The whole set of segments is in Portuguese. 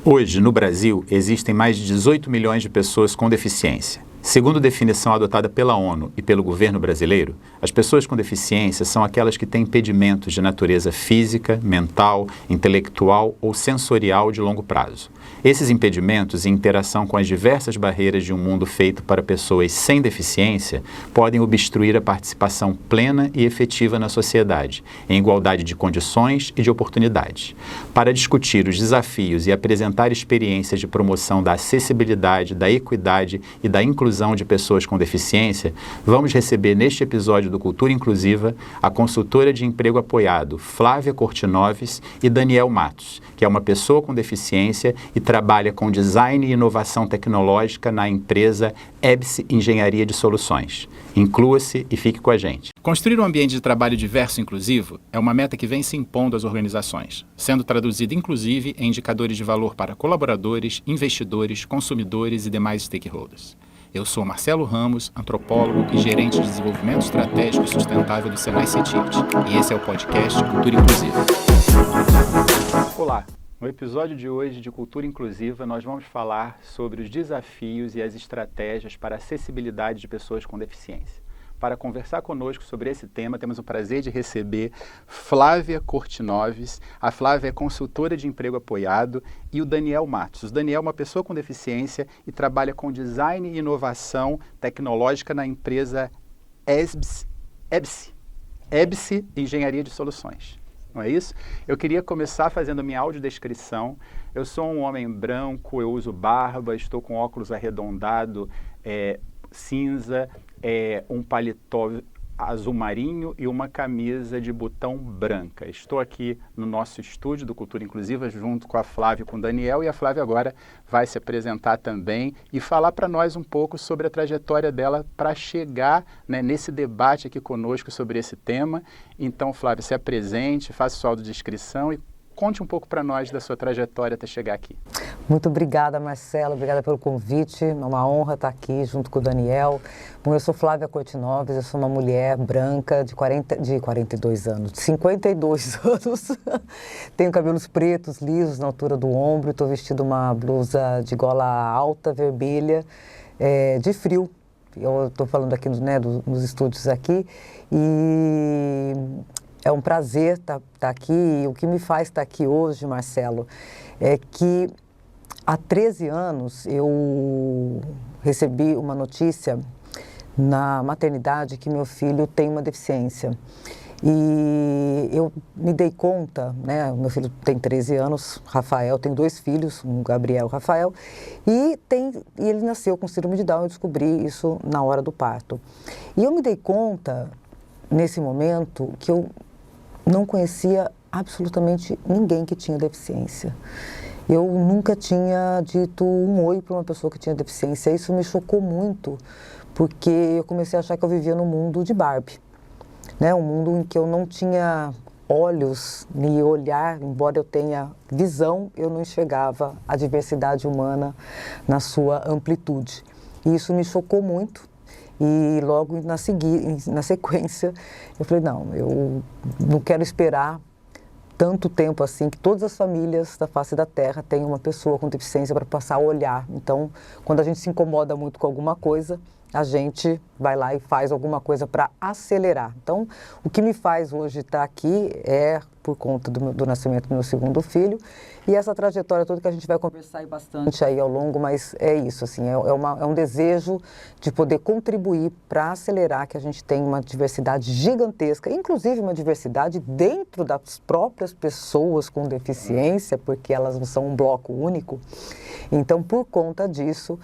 Hoje, no Brasil, existem mais de 18 milhões de pessoas com deficiência. Segundo definição adotada pela ONU e pelo governo brasileiro, as pessoas com deficiência são aquelas que têm impedimentos de natureza física, mental, intelectual ou sensorial de longo prazo. Esses impedimentos, em interação com as diversas barreiras de um mundo feito para pessoas sem deficiência, podem obstruir a participação plena e efetiva na sociedade, em igualdade de condições e de oportunidades. Para discutir os desafios e apresentar experiências de promoção da acessibilidade, da equidade e da inclusão de pessoas com deficiência, vamos receber neste episódio do Cultura Inclusiva a consultora de emprego apoiado Flávia Cortinoves e Daniel Matos, que é uma pessoa com deficiência e trabalha com design e inovação tecnológica na empresa EBSE Engenharia de Soluções. Inclua-se e fique com a gente. Construir um ambiente de trabalho diverso e inclusivo é uma meta que vem se impondo às organizações, sendo traduzida inclusive em indicadores de valor para colaboradores, investidores, consumidores e demais stakeholders. Eu sou Marcelo Ramos, antropólogo e gerente de desenvolvimento estratégico e sustentável do Senai Security, e esse é o podcast Cultura Inclusiva. Olá! No episódio de hoje de Cultura Inclusiva, nós vamos falar sobre os desafios e as estratégias para a acessibilidade de pessoas com deficiência. Para conversar conosco sobre esse tema, temos o prazer de receber Flávia Cortinoves. A Flávia é consultora de emprego apoiado e o Daniel Matos. O Daniel é uma pessoa com deficiência e trabalha com design e inovação tecnológica na empresa EBSE Engenharia de Soluções. Não é isso? Eu queria começar fazendo minha audiodescrição. Eu sou um homem branco, eu uso barba, estou com óculos arredondado, cinza, um paletó azul marinho e uma camisa de botão branca. Estou aqui no nosso estúdio do Cultura Inclusiva junto com a Flávia e com o Daniel, e a Flávia agora vai se apresentar também e falar para nós um pouco sobre a trajetória dela para chegar, né, nesse debate aqui conosco sobre esse tema. Então, Flávia, se apresente, faça sua autodescrição e conte um pouco para nós da sua trajetória até chegar aqui. Muito obrigada, Marcelo. Obrigada pelo convite. É uma honra estar aqui junto com o Daniel. Bom, eu sou Flávia Cortinoves, eu sou uma mulher branca de 52 anos. Tenho cabelos pretos, lisos na altura do ombro. Estou vestindo uma blusa de gola alta, vermelha, de frio. Eu estou falando aqui, né, nos estúdios aqui. E é um prazer estar aqui. E o que me faz estar aqui hoje, Marcelo, é que há 13 anos eu recebi uma notícia na maternidade que meu filho tem uma deficiência. E eu me dei conta, né, meu filho tem 13 anos, Rafael, tem 2 filhos, um Gabriel e um Rafael, e ele nasceu com síndrome de Down. Eu descobri isso na hora do parto. E eu me dei conta, nesse momento, que eu não conhecia absolutamente ninguém que tinha deficiência. Eu nunca tinha dito um oi para uma pessoa que tinha deficiência. Isso me chocou muito, porque eu comecei a achar que eu vivia num mundo de Barbie, né? Um mundo em que eu não tinha olhos nem olhar, embora eu tenha visão, eu não enxergava a diversidade humana na sua amplitude. E isso me chocou muito. E logo na sequência, eu falei, não, eu não quero esperar tanto tempo assim, que todas as famílias da face da Terra tenham uma pessoa com deficiência para passar a olhar. Então, quando a gente se incomoda muito com alguma coisa, a gente vai lá e faz alguma coisa para acelerar. Então, o que me faz hoje estar aqui é por conta do nascimento do meu segundo filho, e essa trajetória toda que a gente vai conversar aí bastante aí ao longo, mas é isso, assim, é um desejo de poder contribuir para acelerar que a gente tenha uma diversidade gigantesca, inclusive uma diversidade dentro das próprias pessoas com deficiência, porque elas não são um bloco único. Então, por conta disso,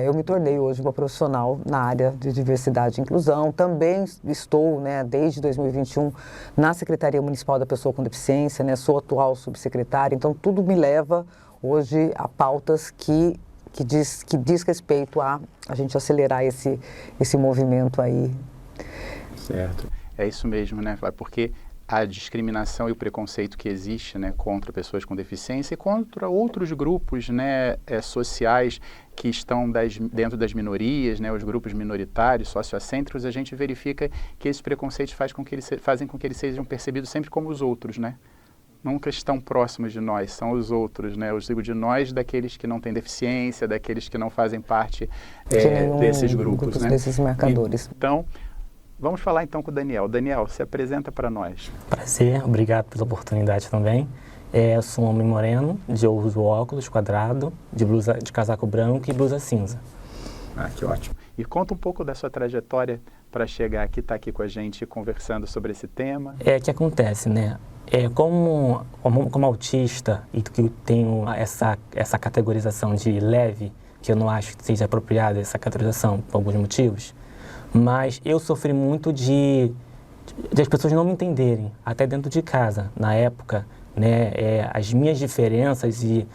eu me tornei hoje uma profissional na área de diversidade e inclusão. Também estou, né, desde 2021 na Secretaria Municipal da Pessoa com Deficiência, né, sou atual subsecretária. Então, tudo me leva hoje a pautas que diz respeito a gente acelerar esse movimento aí. Certo. É isso mesmo, né? Porque a discriminação e o preconceito que existe, né, contra pessoas com deficiência e contra outros grupos, né, sociais que estão dentro das minorias, né, os grupos minoritários, sociocêntricos, a gente verifica que esses preconceitos fazem com que eles sejam percebidos sempre como os outros, né? nunca estão próximos de nós, são os outros, né? Eu digo de nós, daqueles que não têm deficiência, daqueles que não fazem parte desses grupos, né? Desses marcadores. Então, vamos falar então com o Daniel. Daniel, se apresenta para nós. Prazer, obrigado pela oportunidade também. Eu sou um homem moreno, eu uso óculos quadrado, de casaco branco e blusa cinza. Ah, que ótimo. E conta um pouco da sua trajetória para chegar aqui, estar aqui com a gente conversando sobre esse tema. Que acontece, né? Como autista, e que eu tenho essa categorização de leve, que eu não acho que seja apropriada essa categorização por alguns motivos, mas eu sofri muito de as pessoas não me entenderem, até dentro de casa, na época, né? As minhas diferenças e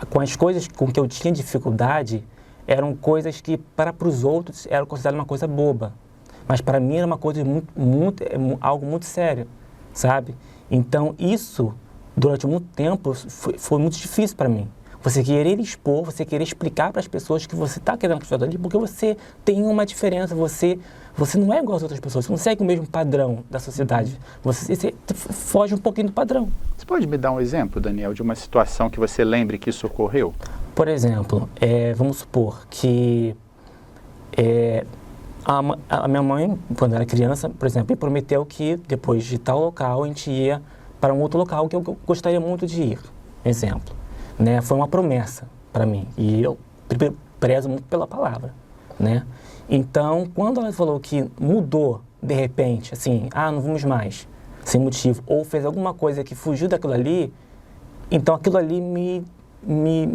com as coisas com que eu tinha dificuldade eram coisas que para os outros eram consideradas uma coisa boba, mas para mim era uma coisa algo muito sério, sabe? Então isso durante muito tempo foi muito difícil para mim. Você querer expor, você querer explicar para as pessoas que você está querendo ajudar ali, porque você tem uma diferença, você não é igual às outras pessoas, você não segue o mesmo padrão da sociedade, você foge um pouquinho do padrão. Você pode me dar um exemplo, Daniel, de uma situação que você lembre que isso ocorreu? Por exemplo, vamos supor que a minha mãe, quando era criança, por exemplo, me prometeu que depois de tal local a gente ia para um outro local que eu gostaria muito de ir, exemplo. Né? Foi uma promessa para mim e eu prezo muito pela palavra, né? Então, quando ela falou que mudou de repente, assim, não vamos mais, sem motivo, ou fez alguma coisa que fugiu daquilo ali, então aquilo ali me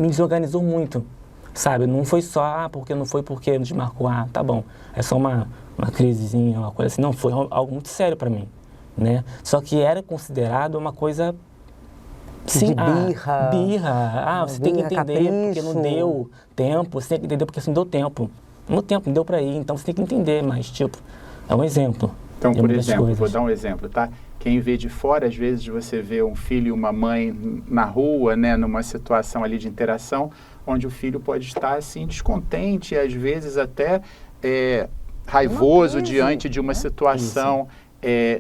desorganizou muito, sabe? Não foi só, porque não foi porque nos marcou, tá bom, é só uma crisezinha, uma coisa assim, não, foi algo muito sério para mim, né? Só que era considerado uma coisa... Sim, birra. Você tem que entender capricho. Porque não deu tempo, você tem que entender porque não deu tempo. No tempo não deu para ir, então você tem que entender, mas tipo, é um exemplo. Então, por exemplo, vou dar um exemplo, tá? Quem vê de fora, às vezes você vê um filho e uma mãe na rua, né, numa situação ali de interação, onde o filho pode estar assim descontente, às vezes até raivoso diante de uma situação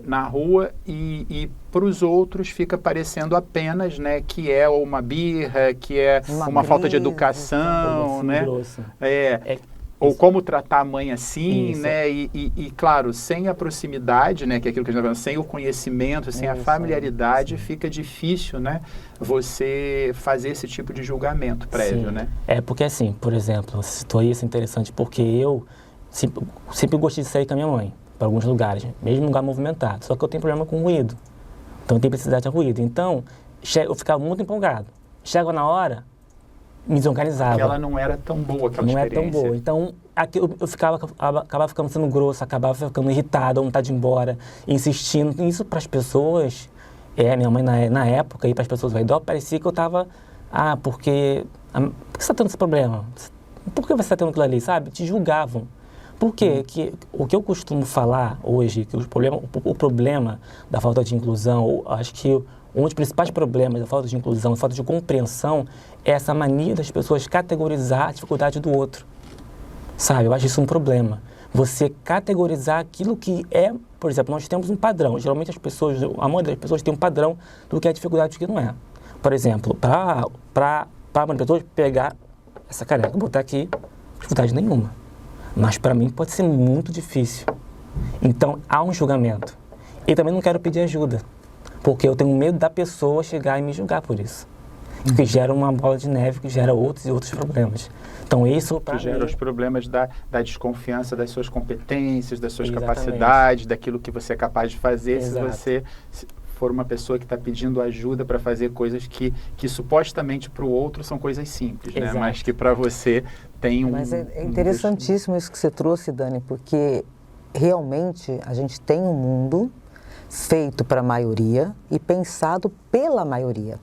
na rua e para os outros fica parecendo apenas, né, que é uma birra, que é uma falta de educação, né? Ou como tratar a mãe assim, isso. Né? E, claro, sem a proximidade, né? Que é aquilo que a gente está falando, sem o conhecimento, sem a familiaridade, fica difícil, né? Você fazer esse tipo de julgamento prévio, né? Porque assim, por exemplo, você citou isso interessante, porque eu sempre gostei de sair com a minha mãe para alguns lugares, mesmo em lugar movimentado, só que eu tenho problema com ruído, então eu tenho necessidade de ruído. Então, eu ficava muito empolgado. Chega na hora, me desorganizava. Porque ela não era tão boa, aquela experiência. Não é tão boa. Então, eu acabava ficando sendo grosso, acabava ficando irritado, ou vontade de ir embora, insistindo. Isso para as pessoas, minha mãe na época, e para as pessoas ao redor, parecia que eu estava, por que você está tendo esse problema? Por que você está tendo aquilo ali, sabe? Te julgavam. Por quê? O que eu costumo falar hoje, que o problema da falta de inclusão, acho que um dos principais problemas da falta de inclusão, da falta de compreensão, é essa mania das pessoas categorizar a dificuldade do outro. Sabe? Eu acho isso um problema. Você categorizar aquilo que é, por exemplo, nós temos um padrão. Geralmente a maioria das pessoas tem um padrão do que é dificuldade e do que não é. Por exemplo, para uma pessoa pegar essa caneca, botar aqui, dificuldade nenhuma. Mas para mim pode ser muito difícil. Então há um julgamento. E também não quero pedir ajuda, porque eu tenho medo da pessoa chegar e me julgar por isso. Que gera uma bola de neve, que gera outros e outros problemas. Então isso que gera os problemas da desconfiança das suas competências, das suas capacidades, daquilo que você é capaz de fazer. Exato. Se você for uma pessoa que está pedindo ajuda para fazer coisas que supostamente para o outro são coisas simples, né? Mas que para você tem Mas é interessantíssimo isso que você trouxe, Dani, porque realmente a gente tem um mundo feito para a maioria e pensado pela maioria.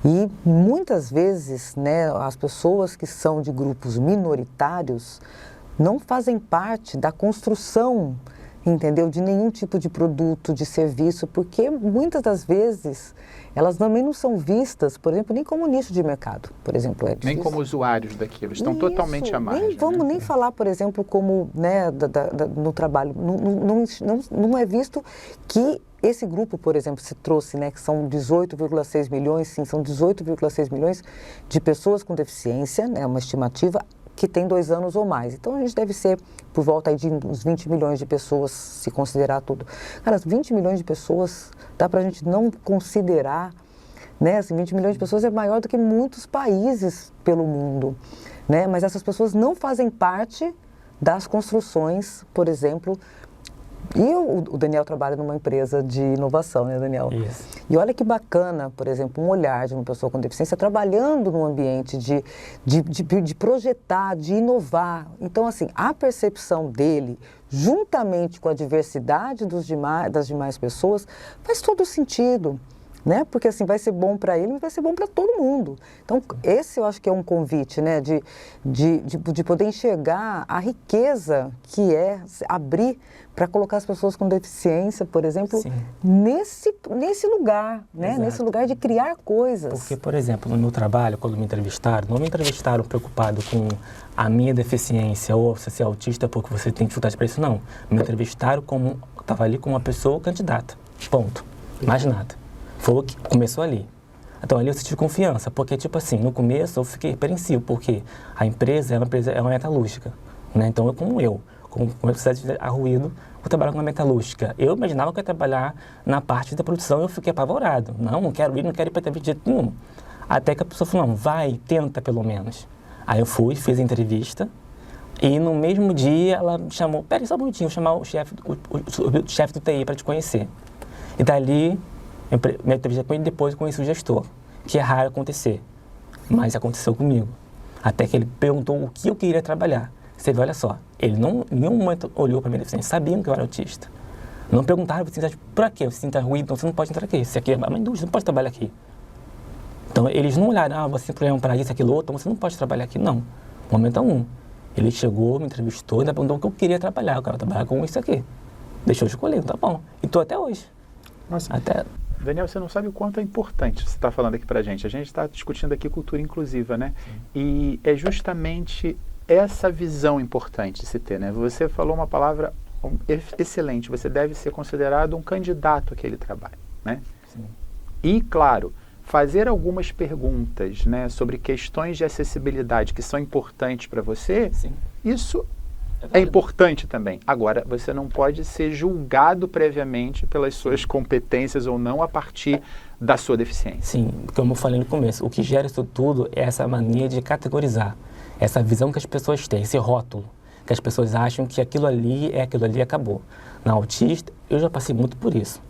E muitas vezes, né, as pessoas que são de grupos minoritários não fazem parte da construção, entendeu, de nenhum tipo de produto, de serviço, porque muitas das vezes elas também não são vistas, por exemplo, nem como nicho de mercado, por exemplo. Nem como usuários daquilo, estão totalmente à margem. Vamos nem falar, por exemplo, como, né, no trabalho, não é visto que esse grupo, por exemplo, se trouxe, né, que são 18,6 milhões, sim, são 18,6 milhões de pessoas com deficiência, né, uma estimativa, que tem 2 anos ou mais. Então, a gente deve ser por volta aí de uns 20 milhões de pessoas, se considerar tudo. Cara, 20 milhões de pessoas, dá pra gente não considerar, né, assim, 20 milhões de pessoas é maior do que muitos países pelo mundo, né, mas essas pessoas não fazem parte das construções, por exemplo. E o Daniel trabalha numa empresa de inovação, né, Daniel? Isso. E olha que bacana, por exemplo, um olhar de uma pessoa com deficiência trabalhando num ambiente de projetar, de inovar. Então, assim, a percepção dele, juntamente com a diversidade das demais pessoas, faz todo sentido. Né? Porque assim, vai ser bom para ele, mas vai ser bom para todo mundo. Então, esse eu acho que é um convite, né? De poder enxergar a riqueza que é abrir para colocar as pessoas com deficiência, por exemplo, nesse lugar, né? Exato. Nesse lugar de criar coisas. Porque, por exemplo, no meu trabalho, quando me entrevistaram, não me entrevistaram preocupado com a minha deficiência ou se você é autista porque você tem dificuldade para isso, não. Me entrevistaram como, estava ali como uma pessoa candidata, ponto, mais nada. Foi o que começou ali. Então, ali eu senti confiança, porque, tipo assim, no começo eu fiquei apreensivo, porque a empresa é uma metalúrgica, né? Então, como universidade de ruído, eu trabalho com uma metalúrgica. Eu imaginava que eu ia trabalhar na parte da produção e eu fiquei apavorado. Não quero ir para entrevista de jeito nenhum. Até que a pessoa falou, não, vai, tenta pelo menos. Aí eu fui, fiz a entrevista e no mesmo dia ela me chamou, peraí só um minutinho, eu vou chamar o chefe do TI para te conhecer. E dali... minha entrevista com ele, depois eu conheci o gestor, que é raro acontecer, mas aconteceu comigo. Até que ele perguntou o que eu queria trabalhar. Você vê, olha só, ele não, em nenhum momento olhou para minha deficiência, sabiam que eu era autista. Não perguntaram, para quê? Você sinta ruído, então você não pode entrar aqui. Isso aqui é uma indústria, você não pode trabalhar aqui. Então, eles não olharam, você tem problema para isso, aquilo, outro, então você não pode trabalhar aqui. Não, momento algum. Ele chegou, me entrevistou, ainda perguntou o que eu queria trabalhar. Eu quero trabalhar com isso aqui. Deixou eu escolher, tá bom. E estou até hoje. Nossa. Até... Daniel, você não sabe o quanto é importante você está falando aqui para a gente. A gente está discutindo aqui cultura inclusiva, né? Sim. E é justamente essa visão importante de se ter, né? Você falou uma palavra excelente. Você deve ser considerado um candidato àquele trabalho, né? Sim. E, claro, fazer algumas perguntas, né, sobre questões de acessibilidade que são importantes para você, Sim. Isso é importante também. Agora, você não pode ser julgado previamente pelas suas competências ou não a partir da sua deficiência. Sim, como eu falei no começo, o que gera isso tudo é essa mania de categorizar, essa visão que as pessoas têm, esse rótulo, que as pessoas acham que aquilo ali e acabou. Na autista, eu já passei muito por isso,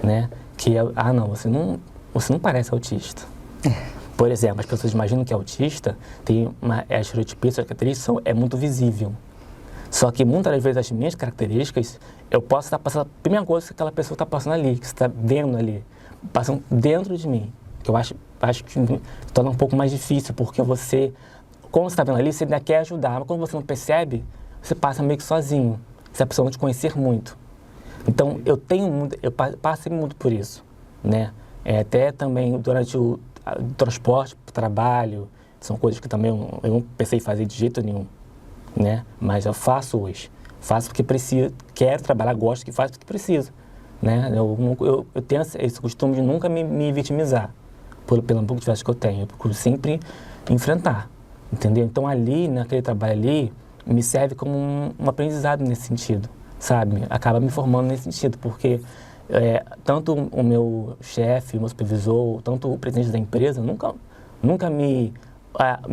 né? Que não, você não parece autista. Por exemplo, as pessoas imaginam que autista tem uma estereotipia, essa característica é muito visível. Só que muitas das vezes as minhas características, eu posso estar passando a primeira coisa que aquela pessoa está passando ali, que você está vendo ali, passando dentro de mim. Que eu acho que torna um pouco mais difícil, porque você, quando você está vendo ali, você ainda quer ajudar, mas quando você não percebe, você passa meio que sozinho, se a pessoa não te conhecer muito. Então, eu passei muito por isso, né? Até também durante o transporte para o trabalho, são coisas que também eu não pensei em fazer de jeito nenhum. Né? Mas eu faço hoje. Faço porque preciso, quero trabalhar, gosto que faço porque preciso. Né? Eu tenho esse costume de nunca me vitimizar pela pouco de dificuldade que eu tenho. Eu procuro sempre enfrentar, entendeu? Então ali, naquele trabalho ali, me serve como um aprendizado nesse sentido, sabe? Acaba me formando nesse sentido, porque tanto o meu chefe, o meu supervisor, tanto o presidente da empresa, nunca me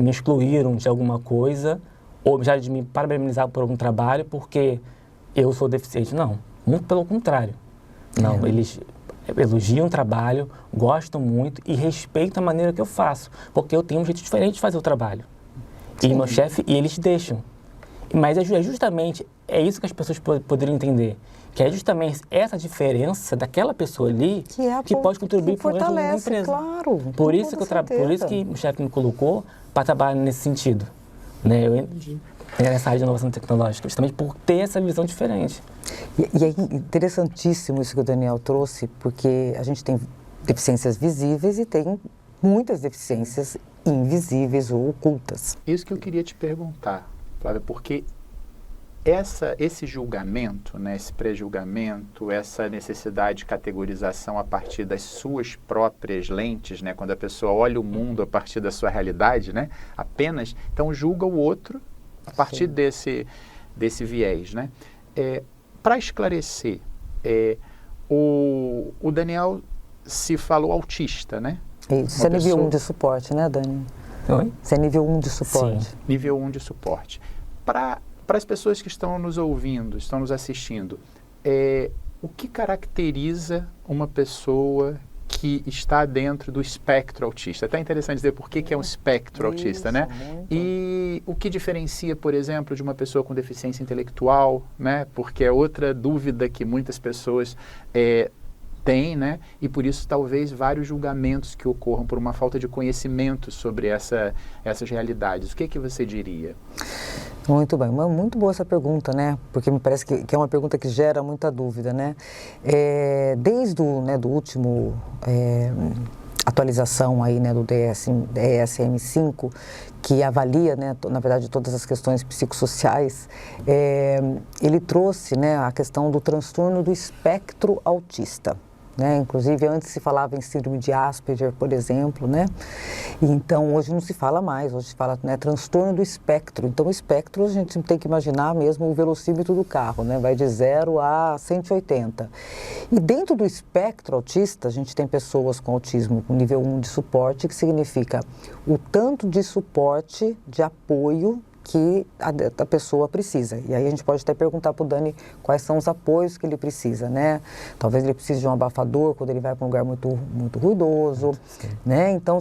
excluíram de alguma coisa, ou já de me parabenizar por algum trabalho porque eu sou deficiente. Não, muito pelo contrário. Não, eles elogiam o trabalho, gostam muito e respeitam a maneira que eu faço, porque eu tenho um jeito diferente de fazer o trabalho. Sim. E meu chefe, e eles deixam. Mas é justamente, é isso que as pessoas poderiam entender, que é justamente essa diferença daquela pessoa ali que pode contribuir para o resultado da empresa. Claro, por isso que o chefe me colocou para trabalhar nesse sentido. Né? Eu entendi. Nessa área de inovação tecnológica, justamente por ter essa visão diferente. E é interessantíssimo isso que o Daniel trouxe, porque a gente tem deficiências visíveis e tem muitas deficiências invisíveis ou ocultas. Isso que eu queria te perguntar, Flávia, porque esse julgamento, né, esse pré-julgamento, essa necessidade de categorização a partir das suas próprias lentes, né, quando a pessoa olha o mundo a partir da sua realidade, né, apenas, então julga o outro a partir desse viés, né? Para esclarecer, o Daniel se falou autista, né? Isso, é nível 1 de suporte, né, Dani? Oi? Isso é nível 1 de suporte. Sim. Nível 1 de suporte. Para as pessoas que estão nos ouvindo, estão nos assistindo, o que caracteriza uma pessoa que está dentro do espectro autista? É até interessante dizer por que é um espectro autista, né? Muito. E o que diferencia, por exemplo, de uma pessoa com deficiência intelectual, né? Porque é outra dúvida que muitas pessoas têm, né? E por isso talvez vários julgamentos que ocorram por uma falta de conhecimento sobre essas realidades. O que você diria? Muito bem, muito boa essa pergunta, né? Porque me parece que é uma pergunta que gera muita dúvida, né? Desde do último atualização aí, né, do DSM-5, que avalia, né, na verdade, todas as questões psicossociais, ele trouxe, né, a questão do transtorno do espectro autista. Né? Inclusive, antes se falava em síndrome de Asperger, por exemplo, né? Então, hoje não se fala mais, hoje se fala, né, transtorno do espectro. Então, o espectro, a gente tem que imaginar mesmo o velocímetro do carro, né? Vai de 0 a 180. E dentro do espectro autista, a gente tem pessoas com autismo com nível 1 de suporte, que significa o tanto de suporte, de apoio que a pessoa precisa. E aí a gente pode até perguntar para o Dani quais são os apoios que ele precisa, né? Talvez ele precise de um abafador quando ele vai para um lugar muito, muito ruidoso, né? Então,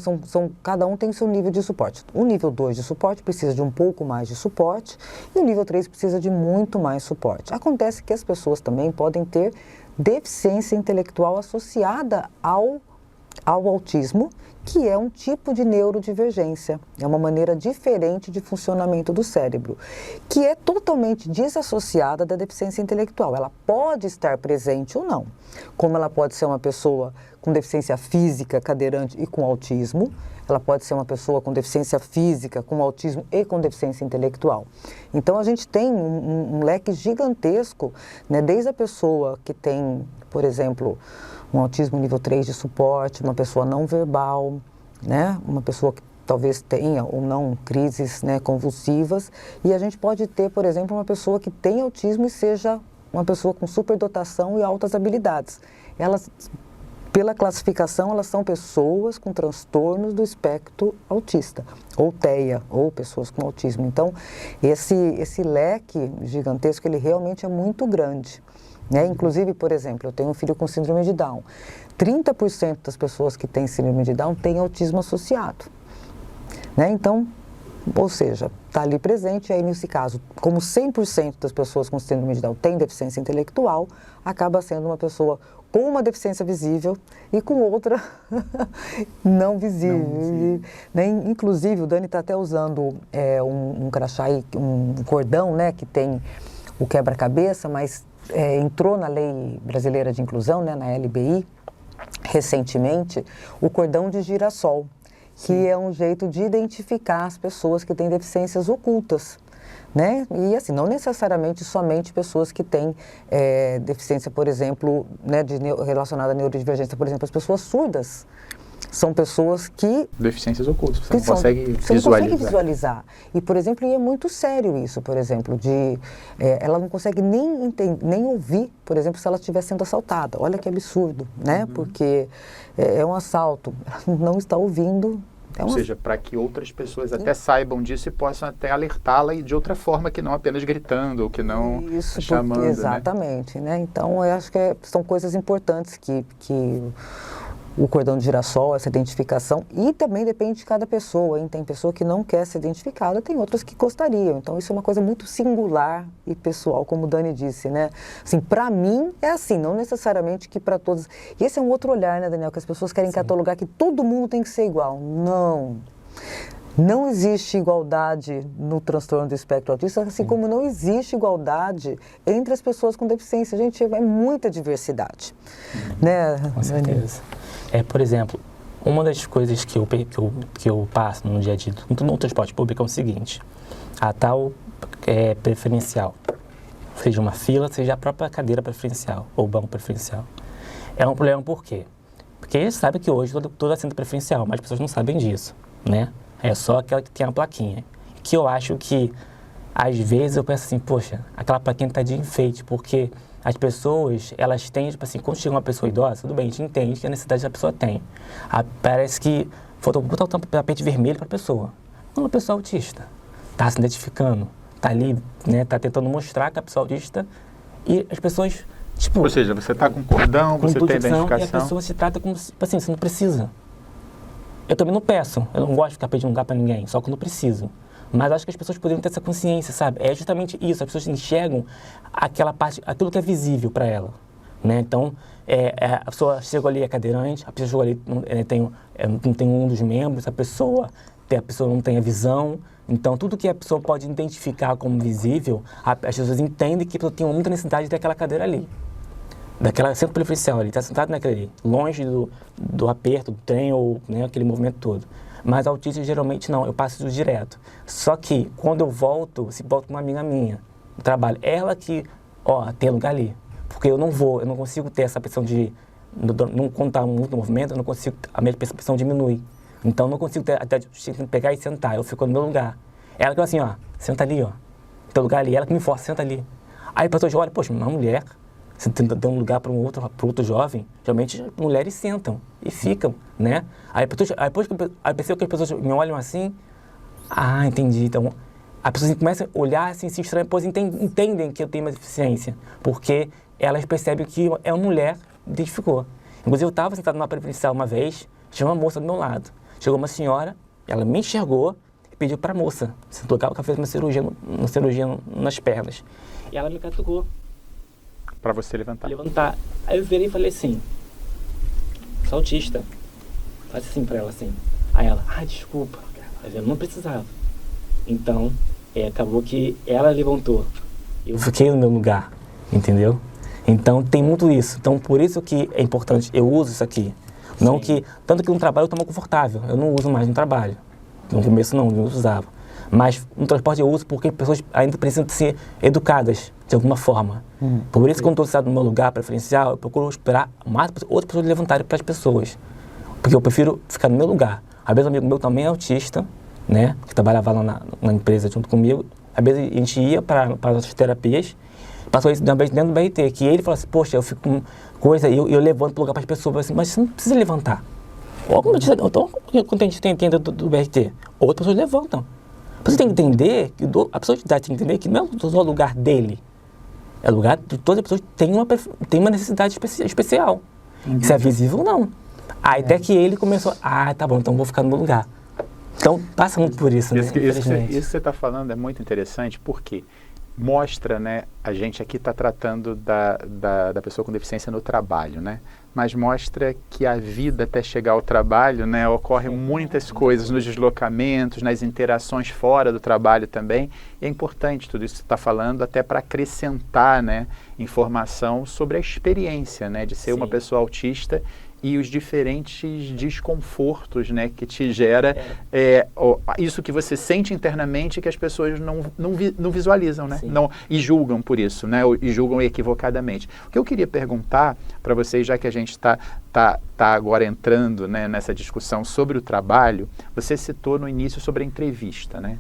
cada um tem seu nível de suporte. O nível 2 de suporte precisa de um pouco mais de suporte e o nível 3 precisa de muito mais suporte. Acontece que as pessoas também podem ter deficiência intelectual associada ao autismo, que é um tipo de neurodivergência, é uma maneira diferente de funcionamento do cérebro, que é totalmente desassociada da deficiência intelectual. Ela pode estar presente ou não, como ela pode ser uma pessoa com deficiência física, cadeirante e com autismo, ela pode ser uma pessoa com deficiência física, com autismo e com deficiência intelectual. Então, a gente tem um leque gigantesco, né, desde a pessoa que tem, por exemplo, um autismo nível 3 de suporte, uma pessoa não verbal, né? Uma pessoa que talvez tenha ou não crises, né, convulsivas. E a gente pode ter, por exemplo, uma pessoa que tem autismo e seja uma pessoa com superdotação e altas habilidades. Elas, pela classificação, elas são pessoas com transtornos do espectro autista, ou TEA, ou pessoas com autismo. Então, esse leque gigantesco, ele realmente é muito grande. Né? Inclusive, por exemplo, eu tenho um filho com síndrome de Down. 30% das pessoas que têm síndrome de Down têm autismo associado. Né? Então, ou seja, está ali presente, e aí nesse caso, como 100% das pessoas com síndrome de Down têm deficiência intelectual, acaba sendo uma pessoa com uma deficiência visível e com outra não visível. Né? Inclusive, o Dani está até usando um crachá, um cordão, né, que tem o quebra-cabeça, mas entrou na Lei Brasileira de Inclusão, né, na LBI, recentemente, o cordão de girassol, que é um jeito de identificar as pessoas que têm deficiências ocultas. Né? E assim, não necessariamente somente pessoas que têm deficiência, por exemplo, né, relacionada à neurodivergência, por exemplo, as pessoas surdas. São pessoas que... Deficiências ocultas, você não consegue visualizar. E, por exemplo, e é muito sério isso, por exemplo, ela não consegue nem ouvir, por exemplo, se ela estiver sendo assaltada. Olha que absurdo, né? Porque é um assalto, ela não está ouvindo. Ou seja, para que outras pessoas até saibam disso e possam até alertá-la de outra forma que não apenas gritando, ou que não chamando. Exatamente, né? Então, eu acho que são coisas importantes que o cordão de girassol, essa identificação, e também depende de cada pessoa, hein? Tem pessoa que não quer ser identificada, tem outras que gostariam. Então, isso é uma coisa muito singular e pessoal, como o Dani disse, né? Assim, para mim, é assim, não necessariamente que para todos. E esse é um outro olhar, né, Daniel? Que as pessoas querem catalogar que todo mundo tem que ser igual. Não. Não existe igualdade no transtorno do espectro autista, assim como não existe igualdade entre as pessoas com deficiência. Gente, é muita diversidade. Né, com certeza. Por exemplo, uma das coisas que eu passo no dia a dia no transporte público é o seguinte: a tal preferencial. seja uma fila, seja a própria cadeira preferencial ou banco preferencial. É um problema por quê? Porque eles sabem que hoje todo assento é preferencial, mas as pessoas não sabem disso, né? É só aquela que tem a plaquinha. Que eu acho que, às vezes, eu penso assim, poxa, aquela plaquinha tá de enfeite, porque as pessoas, elas têm, tipo assim, quando chega uma pessoa idosa, tudo bem, a gente entende que a necessidade da pessoa tem. Parece que faltou botar o tapete vermelho para a pessoa. Quando a pessoa é autista, tá se identificando, tá ali, né, tá tentando mostrar que a pessoa é autista e as pessoas, tipo... Ou seja, você tá com cordão, com você tem identificação, identificação. e a pessoa se trata como, tipo assim, você não precisa. Eu também não peço, eu não gosto de ficar pedindo lugar para ninguém, só quando preciso. Mas acho que as pessoas poderiam ter essa consciência, sabe? É justamente isso, as pessoas enxergam aquela parte, aquilo que é visível para ela, né? Então, a pessoa chegou ali, é cadeirante, a pessoa chegou ali, não tem um dos membros, a pessoa não tem a visão. Então, tudo que a pessoa pode identificar como visível, as pessoas entendem que a pessoa tem muita necessidade daquela cadeira ali, daquela assento preferencial ali, está sentado naquele ali, longe do aperto do trem ou, né, aquele movimento todo. Mas autista geralmente não, eu passo isso direto. Só que quando eu volto, se volto com uma amiga minha do trabalho, ela que, tem lugar ali. Porque eu não consigo ter essa pressão de, não contar muito no movimento, eu não consigo, a minha pressão diminui. Então eu não consigo até pegar e sentar, eu fico no meu lugar. Ela que fala assim, senta ali, teu lugar ali, ela que me força, senta ali. Aí a pessoa olha, poxa, uma mulher, você dá um lugar para outro jovem, geralmente as mulheres sentam e ficam, né? Aí depois que as pessoas me olham assim, entendi. Então, as pessoas começam a olhar assim, se estranham, depois entendem que eu tenho uma deficiência, porque elas percebem que é uma mulher, identificou. Inclusive, eu estava sentado numa preferencial uma vez, tinha uma moça do meu lado. Chegou uma senhora, ela me enxergou e pediu para a moça, sentou que ela fez uma cirurgia nas pernas. E ela me catucou. Para você levantar. Aí eu virei e falei assim, sou autista. Faz assim pra ela, assim. Aí ela, desculpa. Mas eu não precisava. Então, acabou que ela levantou. Eu fiquei no meu lugar, entendeu? Então, tem muito isso. Então, por isso que é importante, eu uso isso aqui. Não que, tanto que no trabalho eu estou mais confortável. Eu não uso mais no trabalho. No começo não, eu usava. Mas no transporte eu uso porque pessoas ainda precisam ser educadas de alguma forma. Por isso, quando estou sentado no meu lugar preferencial, eu procuro esperar outras pessoas levantarem para as pessoas. Porque eu prefiro ficar no meu lugar. Às vezes um amigo meu também é autista, né? Que trabalhava lá na empresa junto comigo. Às vezes a gente ia para as terapias. Passou isso uma vez dentro do BRT, que ele falou assim, poxa, eu fico com coisa, e eu levanto para o lugar para as pessoas. Assim, mas você não precisa levantar. Olha quando a gente tem dentro do BRT. Outras pessoas levantam. Você tem que entender, a pessoa de idade tem que entender que não é só o lugar dele. É o lugar de todas as pessoas que têm uma necessidade especial. Se é visível, não. Aí até que ele começou, tá bom, então vou ficar no meu lugar. Então, passa muito por isso, né? Isso que você está falando é muito interessante, porque mostra, né, a gente aqui está tratando da pessoa com deficiência no trabalho, né? Mas mostra que a vida até chegar ao trabalho, né, ocorrem muitas coisas nos deslocamentos, nas interações fora do trabalho também. E é importante tudo isso que você está falando, até para acrescentar, né, informação sobre a experiência, né, de ser uma pessoa autista e os diferentes desconfortos, né, que te gera isso que você sente internamente que as pessoas não visualizam, né, e julgam por isso, né, e julgam equivocadamente. O que eu queria perguntar para vocês, já que a gente está agora entrando, né, nessa discussão sobre o trabalho, você citou no início sobre a entrevista, né?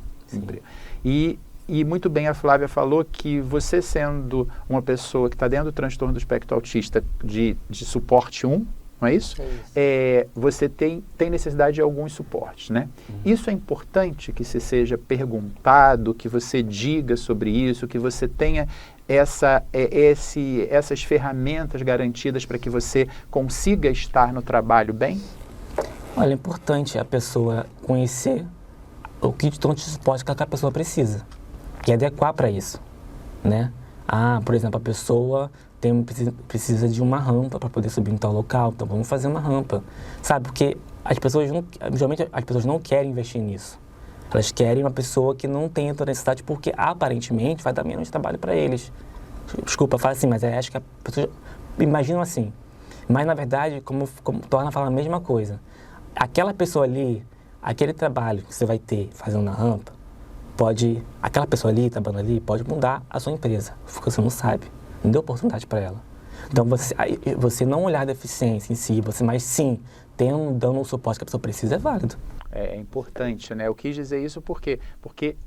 E muito bem a Flávia falou que você sendo uma pessoa que está dentro do transtorno do espectro autista de suporte 1, não é isso? Você tem necessidade de alguns suportes, né? Isso é importante que se seja perguntado, que você diga sobre isso, que você tenha essas ferramentas garantidas para que você consiga estar no trabalho bem? Olha, é importante a pessoa conhecer o que de suporte que a pessoa precisa e adequar para isso, né? Por exemplo, a pessoa precisa de uma rampa para poder subir em tal local, então vamos fazer uma rampa, sabe? Porque geralmente as pessoas não querem investir nisso. Elas querem uma pessoa que não tenha toda a necessidade, porque aparentemente vai dar menos trabalho para eles. Desculpa, fala assim, mas acho que a pessoa imaginam assim. Mas na verdade, como torna a falar a mesma coisa. Aquela pessoa ali, aquele trabalho que você vai ter fazendo na rampa, aquela pessoa ali, trabalhando ali, pode mudar a sua empresa, porque você não sabe, não deu oportunidade para ela. Então, você não olhar a deficiência em si, mas sim, dando o suporte que a pessoa precisa, é válido. É importante, né? Eu quis dizer isso porque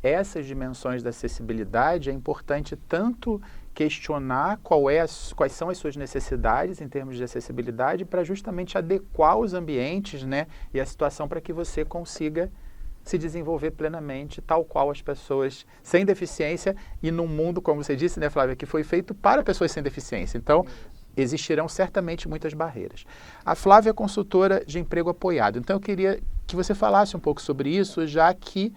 essas dimensões da acessibilidade é importante tanto questionar quais são as suas necessidades em termos de acessibilidade para justamente adequar os ambientes, né, e a situação para que você consiga se desenvolver plenamente, tal qual as pessoas sem deficiência e num mundo, como você disse, né, Flávia, que foi feito para pessoas sem deficiência. Então, existirão certamente muitas barreiras. A Flávia é consultora de emprego apoiado, então eu queria que você falasse um pouco sobre isso, já que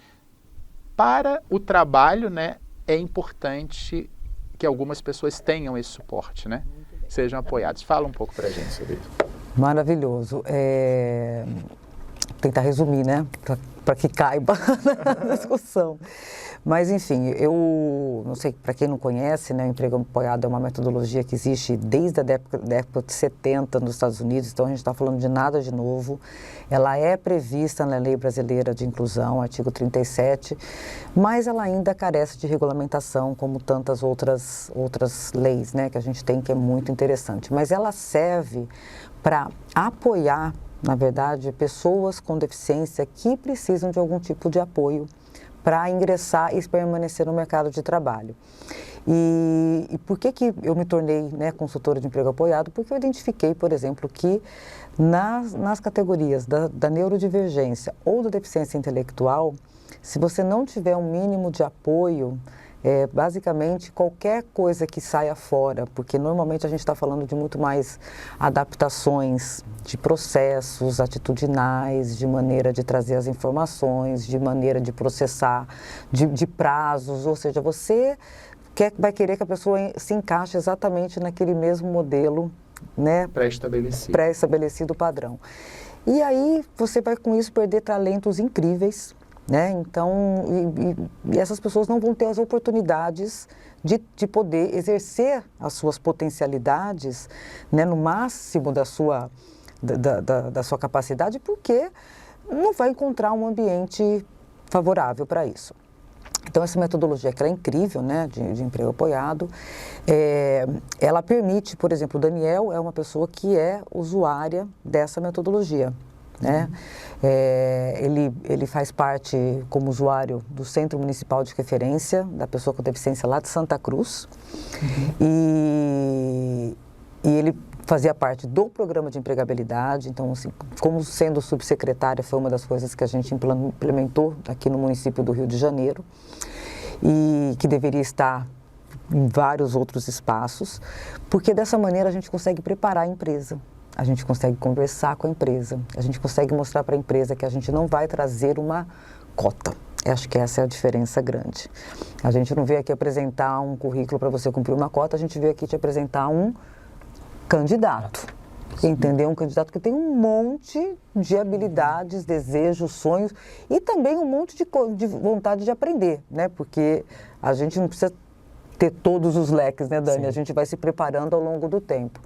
para o trabalho, né, é importante que algumas pessoas tenham esse suporte, né, sejam apoiados. Fala um pouco para a gente sobre isso. Maravilhoso. Tentar resumir, né, para que caiba na discussão. Mas, enfim, eu não sei, para quem não conhece, né, o emprego apoiado é uma metodologia que existe desde a década de 70 nos Estados Unidos, então a gente está falando de nada de novo. Ela é prevista na Lei Brasileira de Inclusão, artigo 37, mas ela ainda carece de regulamentação, como tantas outras leis, né, que a gente tem, que é muito interessante. Mas ela serve para apoiar, na verdade, pessoas com deficiência que precisam de algum tipo de apoio para ingressar e permanecer no mercado de trabalho. E por que eu me tornei, né, consultora de emprego apoiado? Porque eu identifiquei, por exemplo, que nas categorias da neurodivergência ou da deficiência intelectual, se você não tiver um mínimo de apoio, basicamente qualquer coisa que saia fora, porque normalmente a gente está falando de muito mais adaptações de processos atitudinais, de maneira de trazer as informações, de maneira de processar, de prazos, ou seja, você vai querer que a pessoa se encaixe exatamente naquele mesmo modelo, né, pré-estabelecido padrão. E aí você vai com isso perder talentos incríveis, né? Então, e essas pessoas não vão ter as oportunidades de poder exercer as suas potencialidades, né, no máximo da sua capacidade, porque não vai encontrar um ambiente favorável para isso. Então, essa metodologia, que ela é incrível, né, de emprego apoiado, ela permite, por exemplo, o Daniel é uma pessoa que é usuária dessa metodologia, né? Ele faz parte como usuário do Centro Municipal de Referência da Pessoa com Deficiência lá de Santa Cruz, e ele fazia parte do programa de empregabilidade. Então, assim, como sendo subsecretária, foi uma das coisas que a gente implementou aqui no município do Rio de Janeiro, e que deveria estar em vários outros espaços, porque dessa maneira a gente consegue preparar a empresa. A gente consegue conversar com a empresa, a gente consegue mostrar para a empresa que a gente não vai trazer uma cota. Eu acho que essa é a diferença grande. A gente não veio aqui apresentar um currículo para você cumprir uma cota, a gente veio aqui te apresentar um candidato. Entendeu? Um candidato que tem um monte de habilidades, desejos, sonhos e também um monte de vontade de aprender, né? Porque a gente não precisa ter todos os leques, né, Dani? Sim. A gente vai se preparando ao longo do tempo.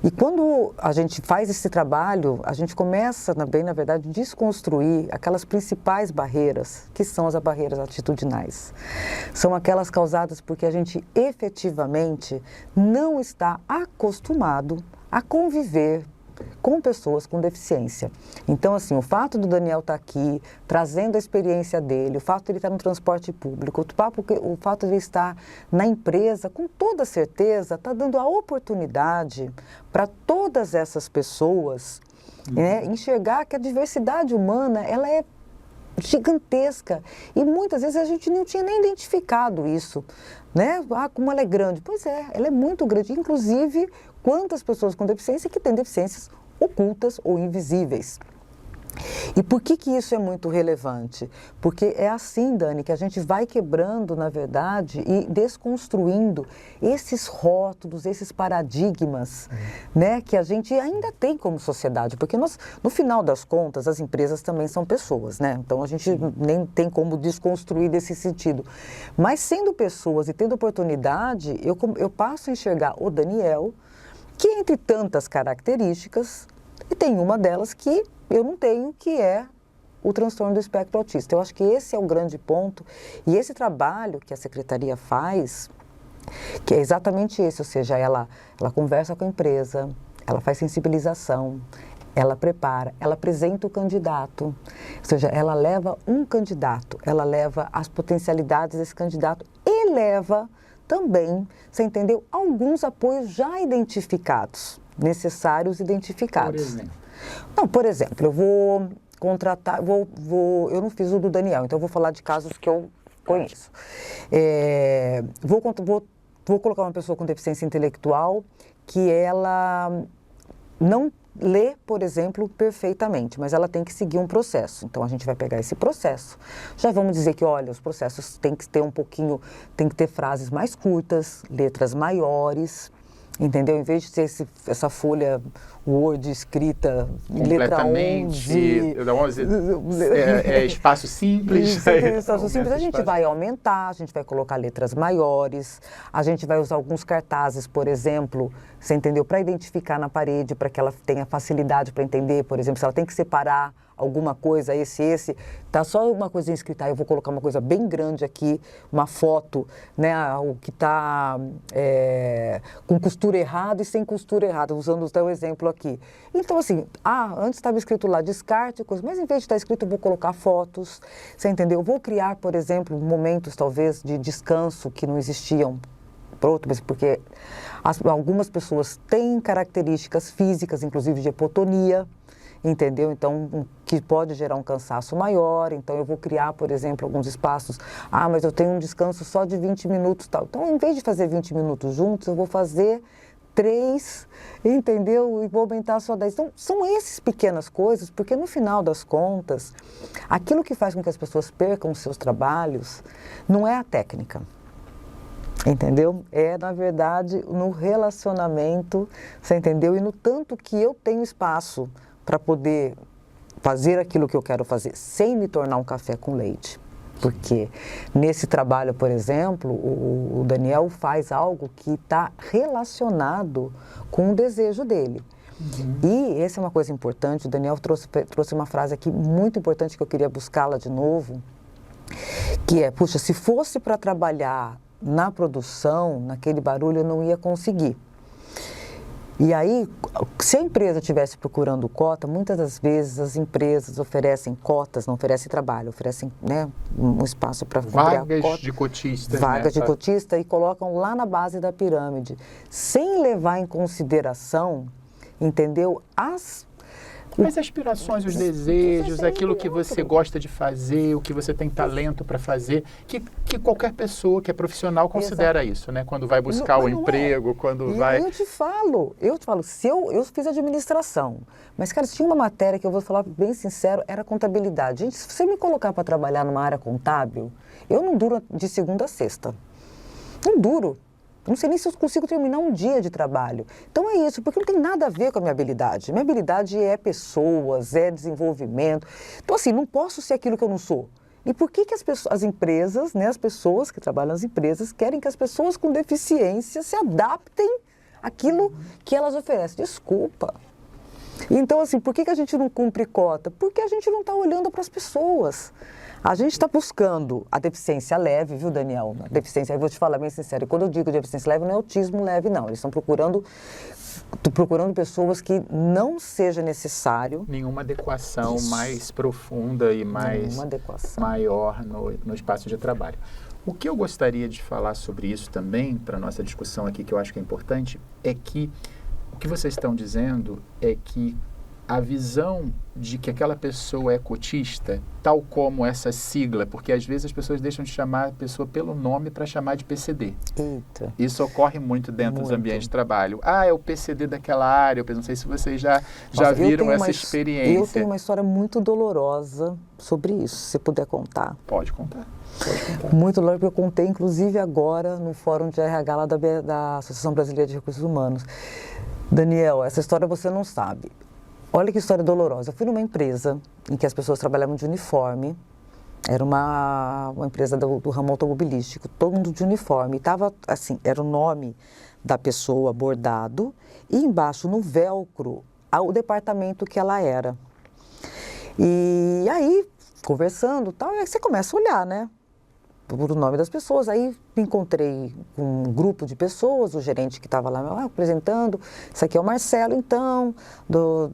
E quando a gente faz esse trabalho, a gente começa, na verdade, a desconstruir aquelas principais barreiras, que são as barreiras atitudinais. São aquelas causadas porque a gente efetivamente não está acostumado a conviver com pessoas com deficiência. Então, assim, o fato do Daniel estar aqui, trazendo a experiência dele, o fato de ele estar no transporte público, o fato de ele estar na empresa, com toda certeza, está dando a oportunidade para todas essas pessoas, né, enxergar que a diversidade humana, ela é gigantesca, e muitas vezes a gente não tinha nem identificado isso, né? Ah, como ela é grande. Pois é, ela é muito grande, inclusive quantas pessoas com deficiência que têm deficiências ocultas ou invisíveis. E por que isso é muito relevante? Porque é assim, Dani, que a gente vai quebrando, na verdade, e desconstruindo esses rótulos, esses paradigmas, né, que a gente ainda tem como sociedade. Porque nós, no final das contas, as empresas também são pessoas, né? Então a gente nem tem como desconstruir desse sentido. Mas sendo pessoas e tendo oportunidade, eu passo a enxergar o Daniel, que entre tantas características, e tem uma delas que eu não tenho, que é o transtorno do espectro autista. Eu acho que esse é o grande ponto, e esse trabalho que a Secretaria faz, que é exatamente esse, ou seja, ela conversa com a empresa, ela faz sensibilização, ela prepara, ela apresenta o candidato, ou seja, ela leva um candidato, ela leva as potencialidades desse candidato e leva também, você entendeu, alguns apoios já identificados, necessários identificados. Por exemplo? Não, por exemplo, eu vou contratar, eu não fiz o do Daniel, então eu vou falar de casos que eu conheço. Vou colocar uma pessoa com deficiência intelectual que ela não lê, por exemplo, perfeitamente, mas ela tem que seguir um processo. Então, a gente vai pegar esse processo. Já vamos dizer que, olha, os processos têm que ter tem que ter frases mais curtas, letras maiores, entendeu? Em vez de ter essa folha Word escrita completamente, letra 11, espaço simples. Espaço simples, a gente vai aumentar, a gente vai colocar letras maiores, a gente vai usar alguns cartazes, por exemplo, você entendeu? Para identificar na parede, para que ela tenha facilidade para entender, por exemplo, se ela tem que separar alguma coisa, esse, tá só uma coisinha escrita, eu vou colocar uma coisa bem grande aqui, uma foto, né, o que tá com costura errada e sem costura errada, usando o teu exemplo aqui. Então, assim, antes estava escrito lá, descarte, coisa, mas em vez de estar escrito, eu vou colocar fotos, você entendeu? Eu vou criar, por exemplo, momentos, talvez, de descanso que não existiam, porque algumas pessoas têm características físicas, inclusive de hipotonia, entendeu? Então, que pode gerar um cansaço maior. Então, eu vou criar, por exemplo, alguns espaços. Mas eu tenho um descanso só de 20 minutos, tal. Então, em vez de fazer 20 minutos juntos, eu vou fazer 3, entendeu? E vou aumentar só 10. Então, são essas pequenas coisas, porque no final das contas, aquilo que faz com que as pessoas percam os seus trabalhos não é a técnica. Entendeu? É, na verdade, no relacionamento, você entendeu? E no tanto que eu tenho espaço para poder fazer aquilo que eu quero fazer, sem me tornar um café com leite. Porque nesse trabalho, por exemplo, o Daniel faz algo que está relacionado com o desejo dele. Uhum. E essa é uma coisa importante, o Daniel trouxe uma frase aqui muito importante que eu queria buscá-la de novo, que é, puxa, se fosse para trabalhar na produção, naquele barulho, eu não ia conseguir. E aí, se a empresa estivesse procurando cota, muitas das vezes as empresas oferecem cotas, não oferecem trabalho, oferecem, né, um espaço para cobrir a cota. De cotista. Vagas de cotista, e colocam lá na base da pirâmide, sem levar em consideração, entendeu, as aspirações, os desejos, aquilo que você gosta de fazer, o que você tem talento para fazer, que qualquer pessoa que é profissional considera isso, né? Quando vai buscar o emprego, quando vai... Eu te falo, se eu fiz administração, mas, cara, se tinha uma matéria que eu vou falar bem sincero, era contabilidade. Gente, se você me colocar para trabalhar numa área contábil, eu não duro de segunda a sexta. Não duro. Não sei nem se eu consigo terminar um dia de trabalho. Então é isso, porque não tem nada a ver com a minha habilidade. Minha habilidade é pessoas, é desenvolvimento. Então, assim, não posso ser aquilo que eu não sou. E por que as empresas, né, as pessoas que trabalham nas empresas, querem que as pessoas com deficiência se adaptem àquilo que elas oferecem? Desculpa. Então, assim, por que a gente não cumpre cota? Porque a gente não está olhando para as pessoas. A gente está buscando a deficiência leve, viu, Daniel? A deficiência, eu vou te falar bem sincero, quando eu digo deficiência leve, não é autismo leve, não. Eles estão procurando pessoas que não seja necessário... Nenhuma adequação mais profunda e mais maior no espaço de trabalho. O que eu gostaria de falar sobre isso também, para a nossa discussão aqui, que eu acho que é importante, é que o que vocês estão dizendo é que a visão de que aquela pessoa é cotista, tal como essa sigla, porque às vezes as pessoas deixam de chamar a pessoa pelo nome para chamar de PCD. Eita. Isso ocorre muito dentro dos ambientes de trabalho. É o PCD daquela área, eu não sei se vocês já viram essa experiência. Eu tenho uma história muito dolorosa sobre isso, se você puder contar. Pode contar. Muito dolorosa, porque eu contei, inclusive, agora no Fórum de RH lá da Associação Brasileira de Recursos Humanos. Daniel, essa história você não sabe. Olha que história dolorosa. Eu fui numa empresa em que as pessoas trabalhavam de uniforme. Era uma empresa do ramo automobilístico, todo mundo de uniforme. E estava assim, era o nome da pessoa bordado e embaixo, no velcro, o departamento que ela era. E aí conversando, tal, e aí você começa a olhar, né? Por nome das pessoas. Aí me encontrei com um grupo de pessoas, o gerente que estava lá apresentando. Esse aqui é o Marcelo, então,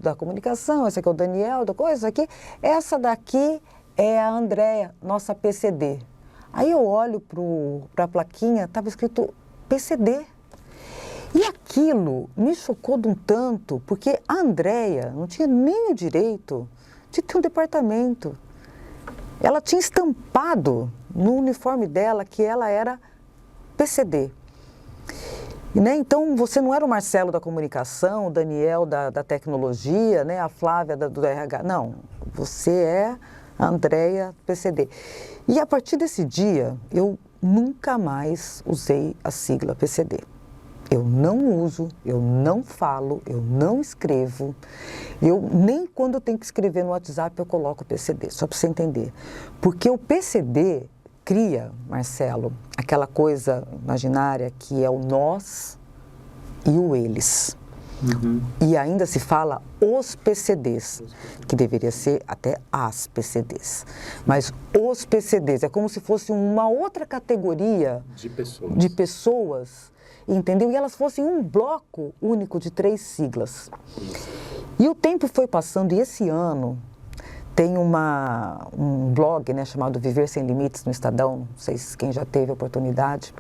da comunicação. Esse aqui é o Daniel, da coisa aqui. Essa daqui é a Andréia, nossa PCD. Aí eu olho para a plaquinha, estava escrito PCD. E aquilo me chocou de um tanto, porque a Andréia não tinha nem o direito de ter um departamento. Ela tinha estampado no uniforme dela que ela era PCD. Né? Então, você não era o Marcelo da comunicação, o Daniel da tecnologia, né? A Flávia do RH. Não, você é a Andréia PCD. E a partir desse dia, eu nunca mais usei a sigla PCD. Eu não uso, eu não falo, eu não escrevo. Nem quando eu tenho que escrever no WhatsApp eu coloco PCD, só para você entender. Porque o PCD cria, Marcelo, aquela coisa imaginária que é o nós e o eles. Uhum. E ainda se fala os PCDs, que deveria ser até as PCDs. Mas os PCDs é como se fosse uma outra categoria de pessoas, entendeu? E elas fossem um bloco único de 3 siglas. E o tempo foi passando, e esse ano tem um blog, né, chamado Viver Sem Limites no Estadão, não sei se quem já teve a oportunidade.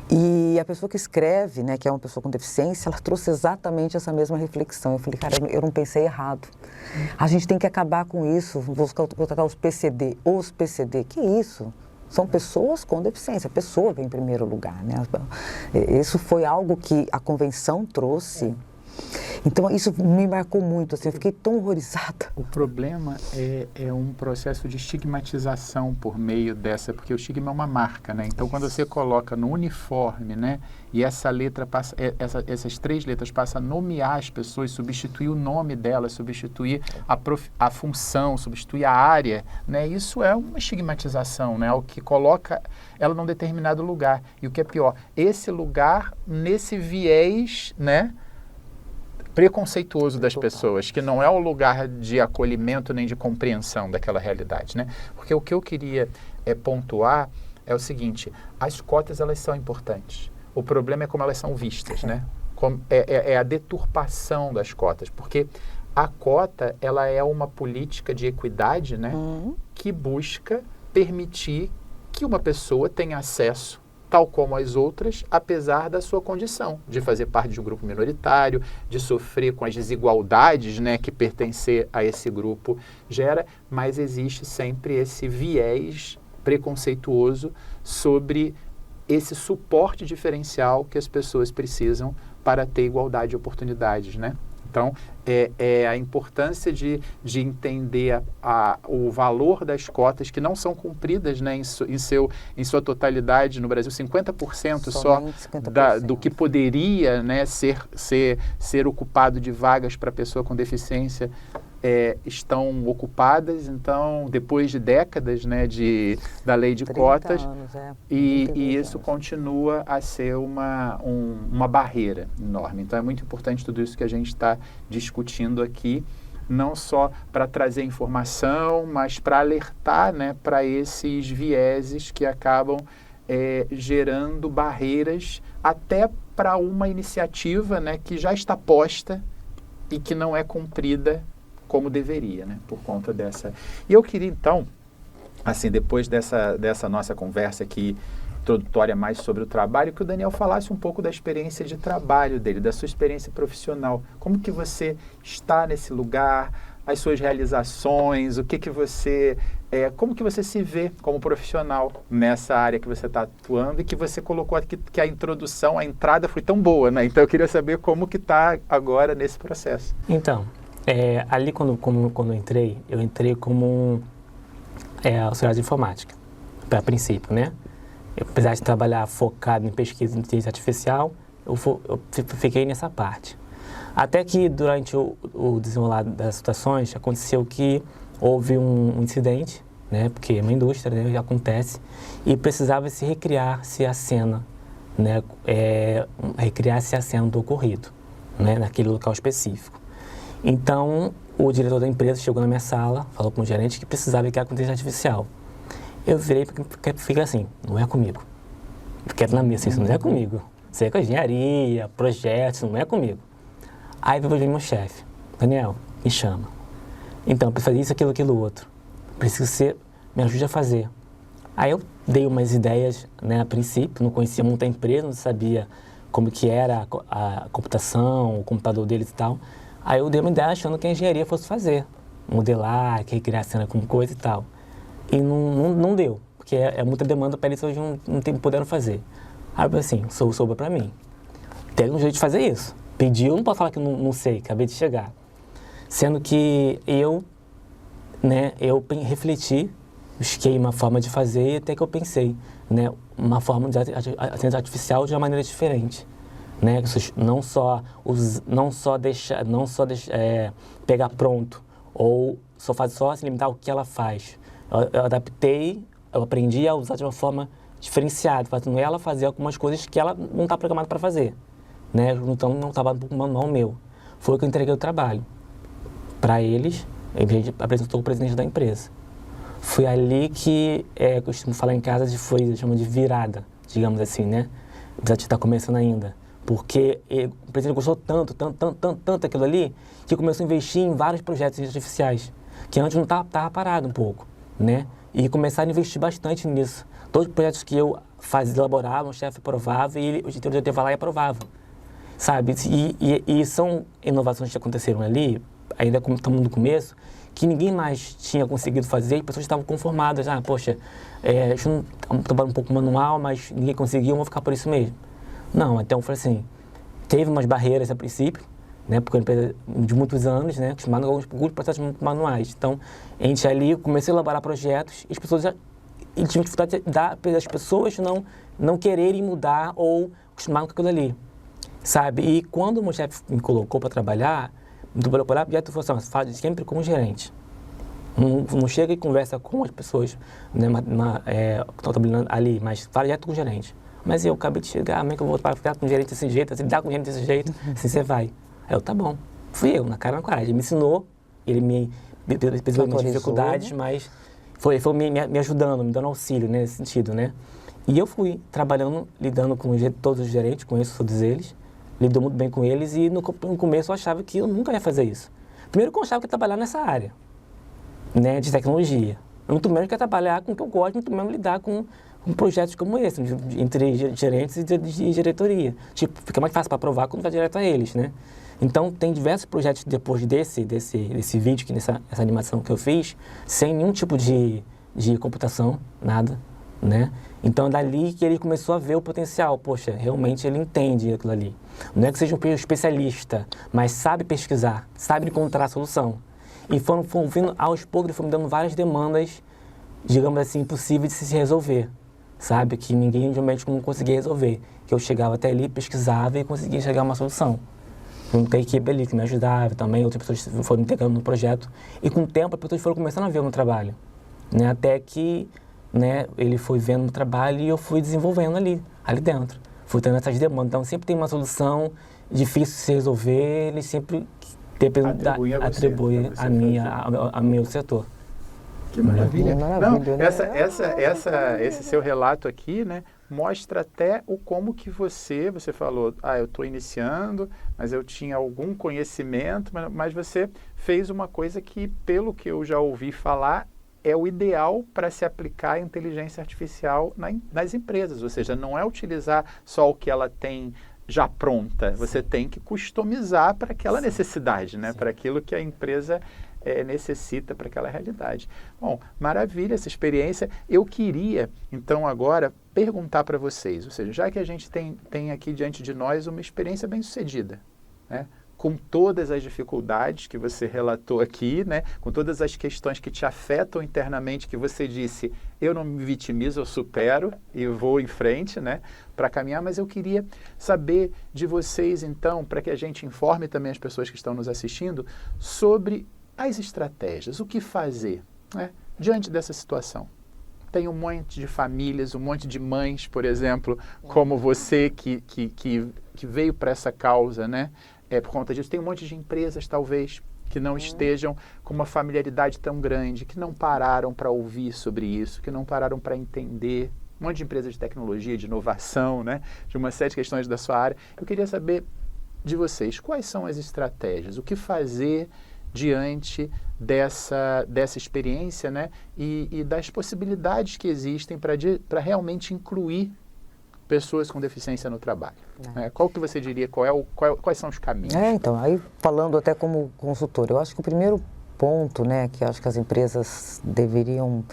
E a pessoa que escreve, né, que é uma pessoa com deficiência, ela trouxe exatamente essa mesma reflexão. Eu falei, cara, eu não pensei errado. A gente tem que acabar com isso, vou tratar os PCD, que isso? São pessoas com deficiência, a pessoa vem em primeiro lugar, né? Isso foi algo que a convenção trouxe. Então, isso me marcou muito, assim, eu fiquei tão horrorizada. O problema é um processo de estigmatização por meio dessa, porque o estigma é uma marca, né? Então, quando você coloca no uniforme, né, e essa letra passa, essas 3 letras passam a nomear as pessoas, substituir o nome delas, substituir a função, substituir a área, né? Isso é uma estigmatização, né? O que coloca ela num determinado lugar. E o que é pior, esse lugar, nesse viés, né, preconceituoso das pessoas, que não é o lugar de acolhimento nem de compreensão daquela realidade, né? Porque o que eu queria pontuar é o seguinte, as cotas, elas são importantes. O problema é como elas são vistas, né? É a deturpação das cotas, porque a cota, ela é uma política de equidade, né? Que busca permitir que uma pessoa tenha acesso tal como as outras, apesar da sua condição de fazer parte de um grupo minoritário, de sofrer com as desigualdades, né, que pertencer a esse grupo gera, mas existe sempre esse viés preconceituoso sobre esse suporte diferencial que as pessoas precisam para ter igualdade de oportunidades, né? Então, é a importância de entender o valor das cotas que não são cumpridas, né, em sua totalidade no Brasil, 50% só 50%. Do que poderia, né, ser ocupado de vagas para pessoa com deficiência estão ocupadas. Então, depois de décadas, né, da lei de cotas, anos, e isso continua a ser uma barreira enorme. Então, é muito importante tudo isso que a gente está discutindo aqui, não só para trazer informação, mas para alertar, né, para esses vieses que acabam gerando barreiras até para uma iniciativa, né, que já está posta e que não é cumprida como deveria, né, por conta dessa. E eu queria, então, assim, depois dessa nossa conversa aqui, introdutória mais sobre o trabalho, que o Daniel falasse um pouco da experiência de trabalho dele, da sua experiência profissional. Como que você está nesse lugar, as suas realizações, como que você se vê como profissional nessa área que você está atuando e que você colocou aqui, que a entrada foi tão boa, né? Então eu queria saber como que está agora nesse processo. Então, ali quando eu entrei como auxiliar de informática, a princípio, né? Apesar de trabalhar focado em pesquisa em inteligência artificial, eu fiquei nessa parte. Até que durante o desenrolar das situações, aconteceu que houve um incidente, né? Porque é uma indústria, né? Acontece, e precisava se recriar-se a cena, né? Recriar-se a cena do ocorrido, né? Naquele local específico. Então, o diretor da empresa chegou na minha sala, falou com o gerente que precisava criar com inteligência artificial. Eu virei porque fica assim, não é comigo. Eu quero na mesa, isso não é comigo. Isso é com engenharia, projetos, não é comigo. Aí depois veio meu chefe, Daniel, me chama. Então, para fazer isso, aquilo, outro. Preciso ser, me ajude a fazer. Aí eu dei umas ideias, né, a princípio, não conhecia muito a empresa, não sabia como que era a computação, o computador deles e tal. Aí eu dei uma ideia achando que a engenharia fosse fazer, modelar, criar cena com coisa e tal. E não deu, porque é muita demanda para eles hoje não puderam fazer. Aí eu falei assim, soube para mim. Tem um jeito de fazer isso. Pediu, não posso falar que não sei, acabei de chegar. Sendo que eu refleti, busquei uma forma de fazer e até que eu pensei, né, uma forma de inteligência artificial de uma maneira diferente. Né, não só pegar pronto ou só se limitar ao que ela faz. Eu adaptei, eu aprendi a usar de uma forma diferenciada, fazendo ela fazer algumas coisas que ela não está programada para fazer, né? Então não estava no manual meu. Foi que eu entreguei o trabalho para eles, a gente apresentou o presidente da empresa. Foi ali que eu costumo falar em casa chama de virada, digamos assim, né? Apesar de estar começando ainda. Porque o presidente gostou tanto daquilo ali, que começou a investir em vários projetos artificiais, que antes não estava parado um pouco, né? E começaram a investir bastante nisso. Todos os projetos que eu elaborava, o chefe aprovava e o diretor ia lá e aprovava, sabe? E são inovações que aconteceram ali, ainda como estamos no começo, que ninguém mais tinha conseguido fazer e pessoas estavam conformadas. Poxa, a gente não trabalha um pouco manual, mas ninguém conseguiu, vamos ficar por isso mesmo. Não, então foi assim, teve umas barreiras a princípio, né, porque é uma empresa de muitos anos, né, acostumada com alguns processos manuais. Então, a gente ali começou a elaborar projetos e as pessoas tinham dificuldade das pessoas não quererem mudar ou acostumar com aquilo ali, sabe? E quando o meu chefe me colocou para trabalhar, eu falei assim, fala sempre com o gerente. Não chega e conversa com as pessoas, né, que estão trabalhando ali, mas fala direto com o gerente. Mas eu acabei de chegar, como é que eu vou ficar com o gerente desse jeito, assim, lidar com o gerente desse jeito, assim você vai. Aí eu, tá bom. Fui eu, na cara e na coragem. Ele me ensinou, ele me percebeu minhas dificuldades, mas foi me ajudando, me dando auxílio, né, nesse sentido, né. E eu fui trabalhando, lidando com todos os gerentes, conheço todos eles, lido muito bem com eles e no começo eu achava que eu nunca ia fazer isso. Primeiro que eu achava que ia trabalhar nessa área, né, de tecnologia. Muito menos que ia trabalhar com o que eu gosto, muito menos lidar com projetos como esse, entre gerentes e diretoria. Tipo, fica mais fácil para aprovar quando vai direto a eles, né? Então, tem diversos projetos depois desse vídeo, essa animação que eu fiz, sem nenhum tipo de computação, nada, né? Então, dali que ele começou a ver o potencial. Poxa, realmente ele entende aquilo ali. Não é que seja um especialista, mas sabe pesquisar, sabe encontrar a solução. E foram vindo aos poucos, foram me dando várias demandas, digamos assim, impossíveis de se resolver. Sabe, que ninguém realmente não conseguia resolver. Que eu chegava até ali, pesquisava e conseguia chegar a uma solução. Junto com a equipe ali que me ajudava também, outras pessoas foram integrando no projeto. E com o tempo, as pessoas foram começando a ver o meu trabalho. Né? Até que, né, ele foi vendo o meu trabalho e eu fui desenvolvendo ali dentro. Fui tendo essas demandas. Então, sempre tem uma solução difícil de se resolver, ele sempre atribui a mim, ao meu setor. Que maravilha. Maravilha, né? Esse seu relato aqui, né, mostra até como que você falou, eu estou iniciando, mas eu tinha algum conhecimento, mas você fez uma coisa que, pelo que eu já ouvi falar, é o ideal para se aplicar a inteligência artificial nas empresas, ou seja, não é utilizar só o que ela tem já pronta, você tem que customizar para aquela necessidade, né, para aquilo que a empresa necessita para aquela realidade. Bom, maravilha essa experiência. Eu queria, então, agora perguntar para vocês, ou seja, já que a gente tem aqui diante de nós uma experiência bem-sucedida, né? Com todas as dificuldades que você relatou aqui, né? Com todas as questões que te afetam internamente, que você disse, eu não me vitimizo, eu supero e vou em frente, né? Para caminhar, mas eu queria saber de vocês, então, para que a gente informe também as pessoas que estão nos assistindo, sobre as estratégias, o que fazer, né, diante dessa situação. Tem um monte de famílias, um monte de mães, por exemplo, como você que veio para essa causa, né, por conta disso. Tem um monte de empresas, talvez, que não estejam com uma familiaridade tão grande, que não pararam para ouvir sobre isso, que não pararam para entender. Um monte de empresas de tecnologia, de inovação, né? De uma série de questões da sua área. Eu queria saber de vocês, quais são as estratégias, o que fazer diante dessa experiência, né? E das possibilidades que existem para realmente incluir pessoas com deficiência no trabalho. Qual que você diria, quais são os caminhos? Então, aí falando até como consultor, eu acho que o primeiro ponto, né, que acho que as empresas deveriam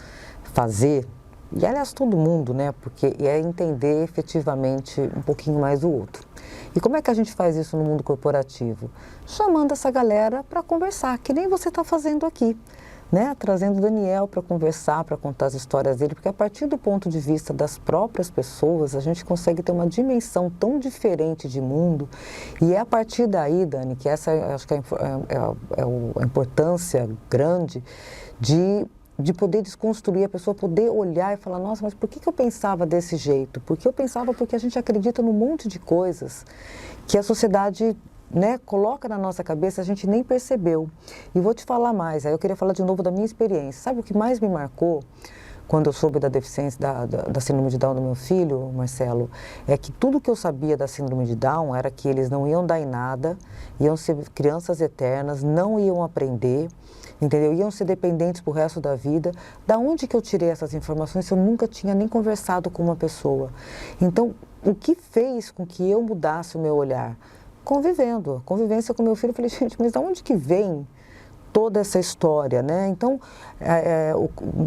fazer, e aliás todo mundo, né, porque é entender efetivamente um pouquinho mais o outro. E como é que a gente faz isso no mundo corporativo? Chamando essa galera para conversar, que nem você está fazendo aqui. Né, trazendo o Daniel para conversar, para contar as histórias dele, porque a partir do ponto de vista das próprias pessoas, a gente consegue ter uma dimensão tão diferente de mundo, e é a partir daí, Dani, que essa acho que é a importância grande de poder desconstruir, a pessoa poder olhar e falar, nossa, mas por que eu pensava desse jeito? Porque eu pensava porque a gente acredita num monte de coisas que a sociedade, né, coloca na nossa cabeça, a gente nem percebeu. E vou te falar mais, aí eu queria falar de novo da minha experiência. Sabe o que mais me marcou quando eu soube da deficiência, da síndrome de Down do meu filho, Marcelo? É que tudo que eu sabia da síndrome de Down era que eles não iam dar em nada, iam ser crianças eternas, não iam aprender, entendeu? Iam ser dependentes pro resto da vida. Da onde que eu tirei essas informações se eu nunca tinha nem conversado com uma pessoa? Então, o que fez com que eu mudasse o meu olhar? Convivência com meu filho. Eu falei, gente, mas de onde que vem toda essa história, né? Então,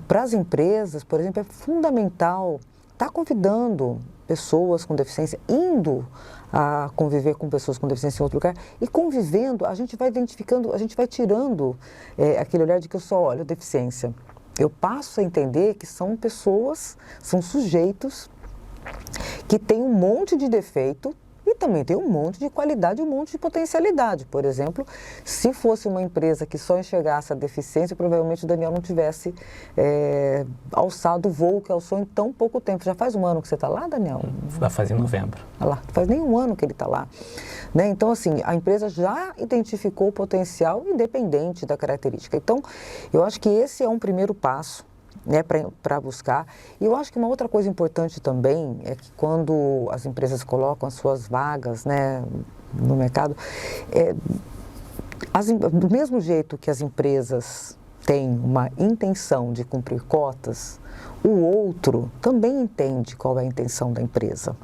para as empresas, por exemplo, é fundamental estar convidando pessoas com deficiência, indo a conviver com pessoas com deficiência em outro lugar, e convivendo, a gente vai identificando, a gente vai tirando aquele olhar de que eu só olho deficiência. Eu passo a entender que são pessoas, são sujeitos que têm um monte de defeito, e também tem um monte de qualidade, um monte de potencialidade. Por exemplo, se fosse uma empresa que só enxergasse a deficiência, provavelmente o Daniel não tivesse alçado o voo que alçou em tão pouco tempo. Já faz um ano que você está lá, Daniel? Vai fazer em novembro. Olha lá, faz nem um ano que ele está lá. Né? Então, assim, a empresa já identificou o potencial independente da característica. Então, eu acho que esse é um primeiro passo, né, para buscar. E eu acho que uma outra coisa importante também é que quando as empresas colocam as suas vagas, né, no mercado, do mesmo jeito que as empresas têm uma intenção de cumprir cotas, o outro também entende qual é a intenção da empresa.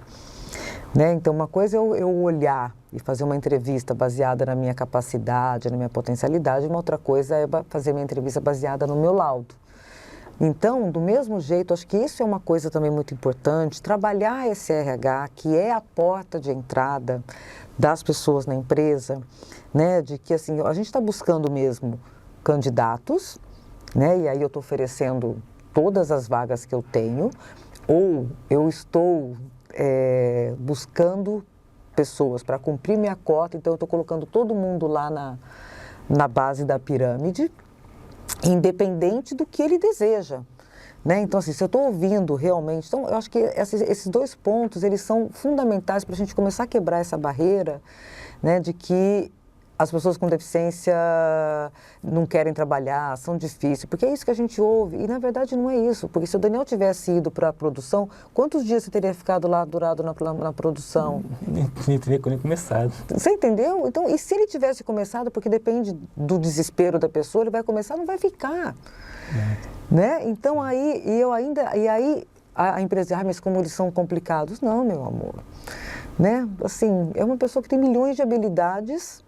Né? Então, uma coisa é eu olhar e fazer uma entrevista baseada na minha capacidade, na minha potencialidade, uma outra coisa é fazer minha entrevista baseada no meu laudo. Então, do mesmo jeito, acho que isso é uma coisa também muito importante, trabalhar esse RH, que é a porta de entrada das pessoas na empresa, né, de que assim, a gente está buscando mesmo candidatos, né, e aí eu estou oferecendo todas as vagas que eu tenho, ou eu estou buscando pessoas para cumprir minha cota, então eu estou colocando todo mundo lá na base da pirâmide, independente do que ele deseja, né? Então, assim, se eu estou ouvindo realmente... Então, eu acho que esses dois pontos, eles são fundamentais para a gente começar a quebrar essa barreira, né, de que as pessoas com deficiência não querem trabalhar, são difíceis, porque é isso que a gente ouve, e na verdade não é isso, porque se o Daniel tivesse ido para a produção, quantos dias você teria ficado lá durado na produção? Nem teria nem começado. Você entendeu? Então, e se ele tivesse começado, porque depende do desespero da pessoa, ele vai começar, não vai ficar. Né? Então, aí a empresa diz, mas como eles são complicados? Não, meu amor. Né? Assim, é uma pessoa que tem milhões de habilidades,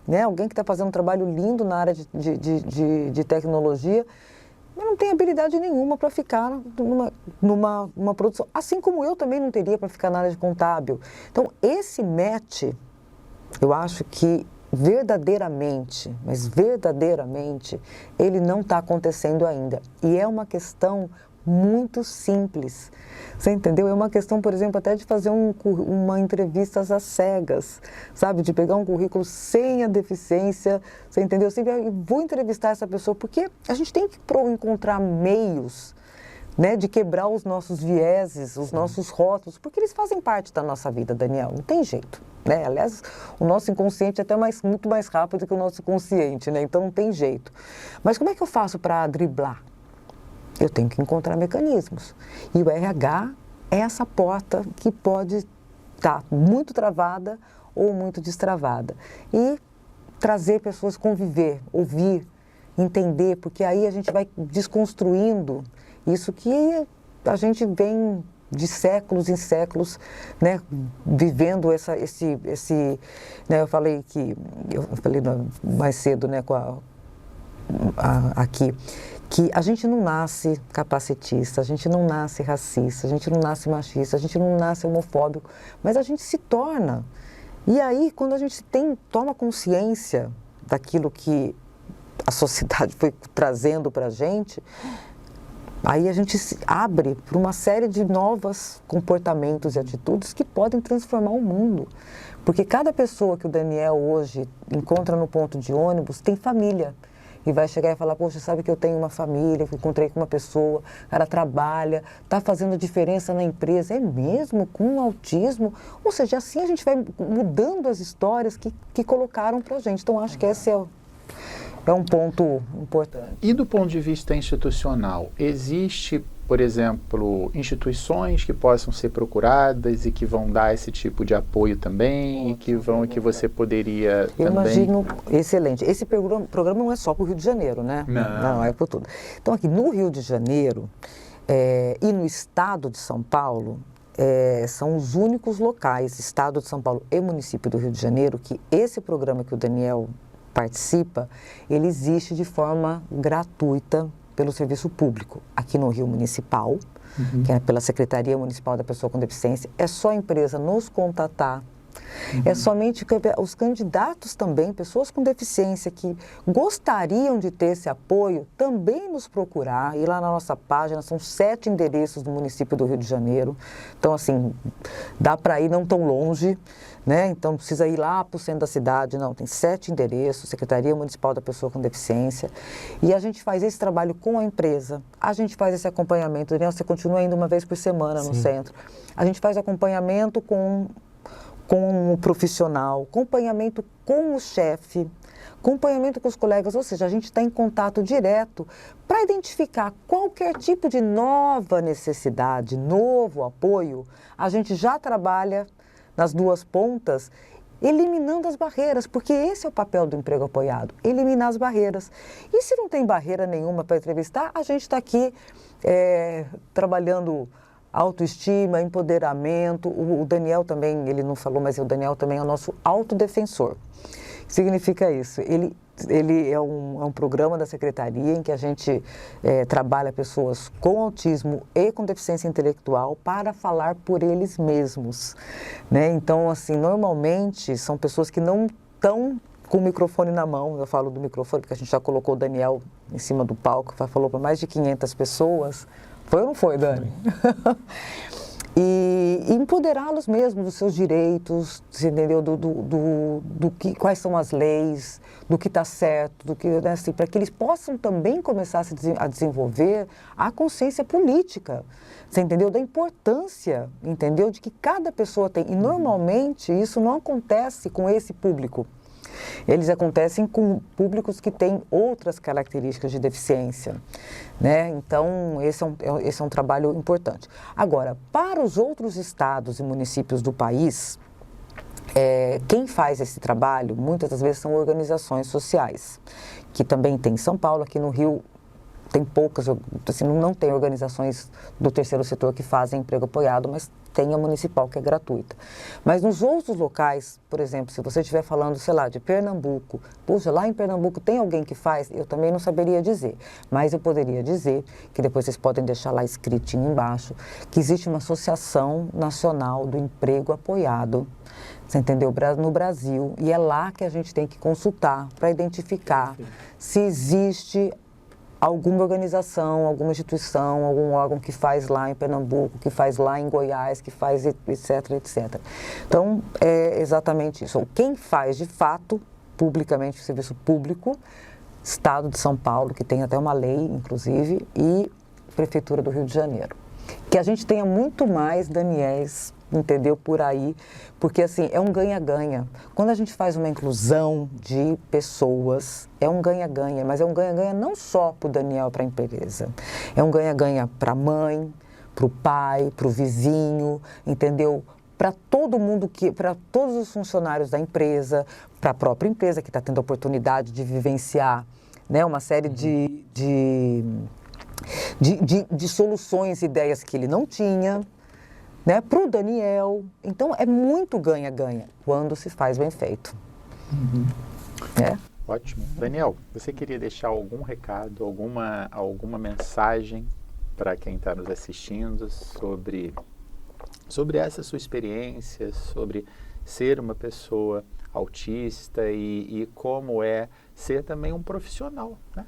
né? Alguém que está fazendo um trabalho lindo na área de tecnologia, mas não tem habilidade nenhuma para ficar numa produção. Assim como eu também não teria para ficar na área de contábil. Então, esse match, eu acho que verdadeiramente, mas verdadeiramente, ele não está acontecendo ainda. E é uma questão muito simples. Você entendeu? É uma questão, por exemplo, até de fazer uma entrevista às cegas, sabe? De pegar um currículo sem a deficiência, você entendeu? Eu sempre vou entrevistar essa pessoa, porque a gente tem que encontrar meios, né, de quebrar os nossos vieses, os nossos rótulos, porque eles fazem parte da nossa vida, Daniel, não tem jeito, né? Aliás, o nosso inconsciente é até muito mais rápido que o nosso consciente, né? Então não tem jeito. Mas como é que eu faço para driblar? Eu tenho que encontrar mecanismos. E o RH é essa porta que pode estar muito travada ou muito destravada. E trazer pessoas, conviver, ouvir, entender, porque aí a gente vai desconstruindo isso que a gente vem de séculos em séculos, né, vivendo né, eu falei mais cedo, né, aqui, que a gente não nasce capacitista, a gente não nasce racista, a gente não nasce machista, a gente não nasce homofóbico, mas a gente se torna. E aí, quando a gente toma consciência daquilo que a sociedade foi trazendo para a gente, aí a gente se abre para uma série de novos comportamentos e atitudes que podem transformar o mundo. Porque cada pessoa que o Daniel hoje encontra no ponto de ônibus tem família. E vai chegar e falar, poxa, sabe que eu tenho uma família, eu encontrei com uma pessoa, ela trabalha, está fazendo diferença na empresa, é mesmo com autismo? Ou seja, assim a gente vai mudando as histórias que colocaram para a gente. Então, acho que esse é um ponto importante. E do ponto de vista institucional, existe, por exemplo, instituições que possam ser procuradas e que vão dar esse tipo de apoio também, e que você poderia Eu também... imagino, excelente. Esse programa não é só para o Rio de Janeiro, né? Não, é para tudo. Então, aqui no Rio de Janeiro e no estado de São Paulo, são os únicos locais, estado de São Paulo e município do Rio de Janeiro, que esse programa que o Daniel participa, ele existe de forma gratuita pelo serviço público, aqui no Rio Municipal, que é pela Secretaria Municipal da Pessoa com Deficiência. É só a empresa nos contatar. É somente os candidatos também, pessoas com deficiência que gostariam de ter esse apoio, também nos procurar. E lá na nossa página são 7 endereços do município do Rio de Janeiro. Então, assim, dá para ir não tão longe, né? Então, não precisa ir lá para o centro da cidade, não. Tem 7 endereços, Secretaria Municipal da Pessoa com Deficiência. E a gente faz esse trabalho com a empresa. A gente faz esse acompanhamento. Daniel, você continua indo uma vez por semana no centro. A gente faz acompanhamento com o profissional, acompanhamento com o chefe, acompanhamento com os colegas, ou seja, a gente está em contato direto para identificar qualquer tipo de nova necessidade, novo apoio. A gente já trabalha nas duas pontas, eliminando as barreiras, porque esse é o papel do emprego apoiado, eliminar as barreiras. E se não tem barreira nenhuma para entrevistar, a gente está aqui trabalhando autoestima, empoderamento. O Daniel também, ele não falou, mas o Daniel também é o nosso autodefensor. Significa isso. Ele é um programa da Secretaria em que a gente trabalha pessoas com autismo e com deficiência intelectual para falar por eles mesmos, né? Então, assim, normalmente são pessoas que não estão com o microfone na mão. Eu falo do microfone porque a gente já colocou o Daniel em cima do palco, falou para mais de 500 pessoas. Foi ou não foi, Dani? E empoderá-los mesmo dos seus direitos, entendeu? Quais são as leis, do que está certo, né, assim, para que eles possam também começar a desenvolver a consciência política, você entendeu? Da importância, entendeu? De que cada pessoa tem. E normalmente isso não acontece com esse público. Eles acontecem com públicos que têm outras características de deficiência, né? Então, esse é um trabalho importante. Agora, para os outros estados e municípios do país, quem faz esse trabalho, muitas das vezes, são organizações sociais, que também tem em São Paulo, aqui no Rio, tem poucas, assim, não tem organizações do terceiro setor que fazem emprego apoiado, mas tem a municipal, que é gratuita. Mas nos outros locais, por exemplo, se você estiver falando, sei lá, de Pernambuco, puxa, lá em Pernambuco tem alguém que faz? Eu também não saberia dizer, mas eu poderia dizer, que depois vocês podem deixar lá escritinho embaixo, que existe uma Associação Nacional do Emprego Apoiado, você entendeu? No Brasil, e é lá que a gente tem que consultar para identificar se existe alguma organização, alguma instituição, algum órgão que faz lá em Pernambuco, que faz lá em Goiás, que faz etc, etc. Então, é exatamente isso. Quem faz, de fato, publicamente, o serviço público, Estado de São Paulo, que tem até uma lei, inclusive, e Prefeitura do Rio de Janeiro. Que a gente tenha muito mais Daniéis, entendeu, por aí, porque assim, é um ganha-ganha. Quando a gente faz uma inclusão de pessoas, é um ganha-ganha, mas é um ganha-ganha não só para o Daniel, para a empresa, é um ganha-ganha para a mãe, para o pai, para o vizinho, entendeu? Para todo mundo, para todos os funcionários da empresa, para a própria empresa que está tendo a oportunidade de vivenciar, né, uma série de soluções, ideias que ele não tinha, né, para o Daniel. Então, é muito ganha-ganha quando se faz bem feito. Ótimo. Daniel, você queria deixar algum recado, alguma mensagem para quem está nos assistindo sobre essa sua experiência, sobre ser uma pessoa autista e como é ser também um profissional, né?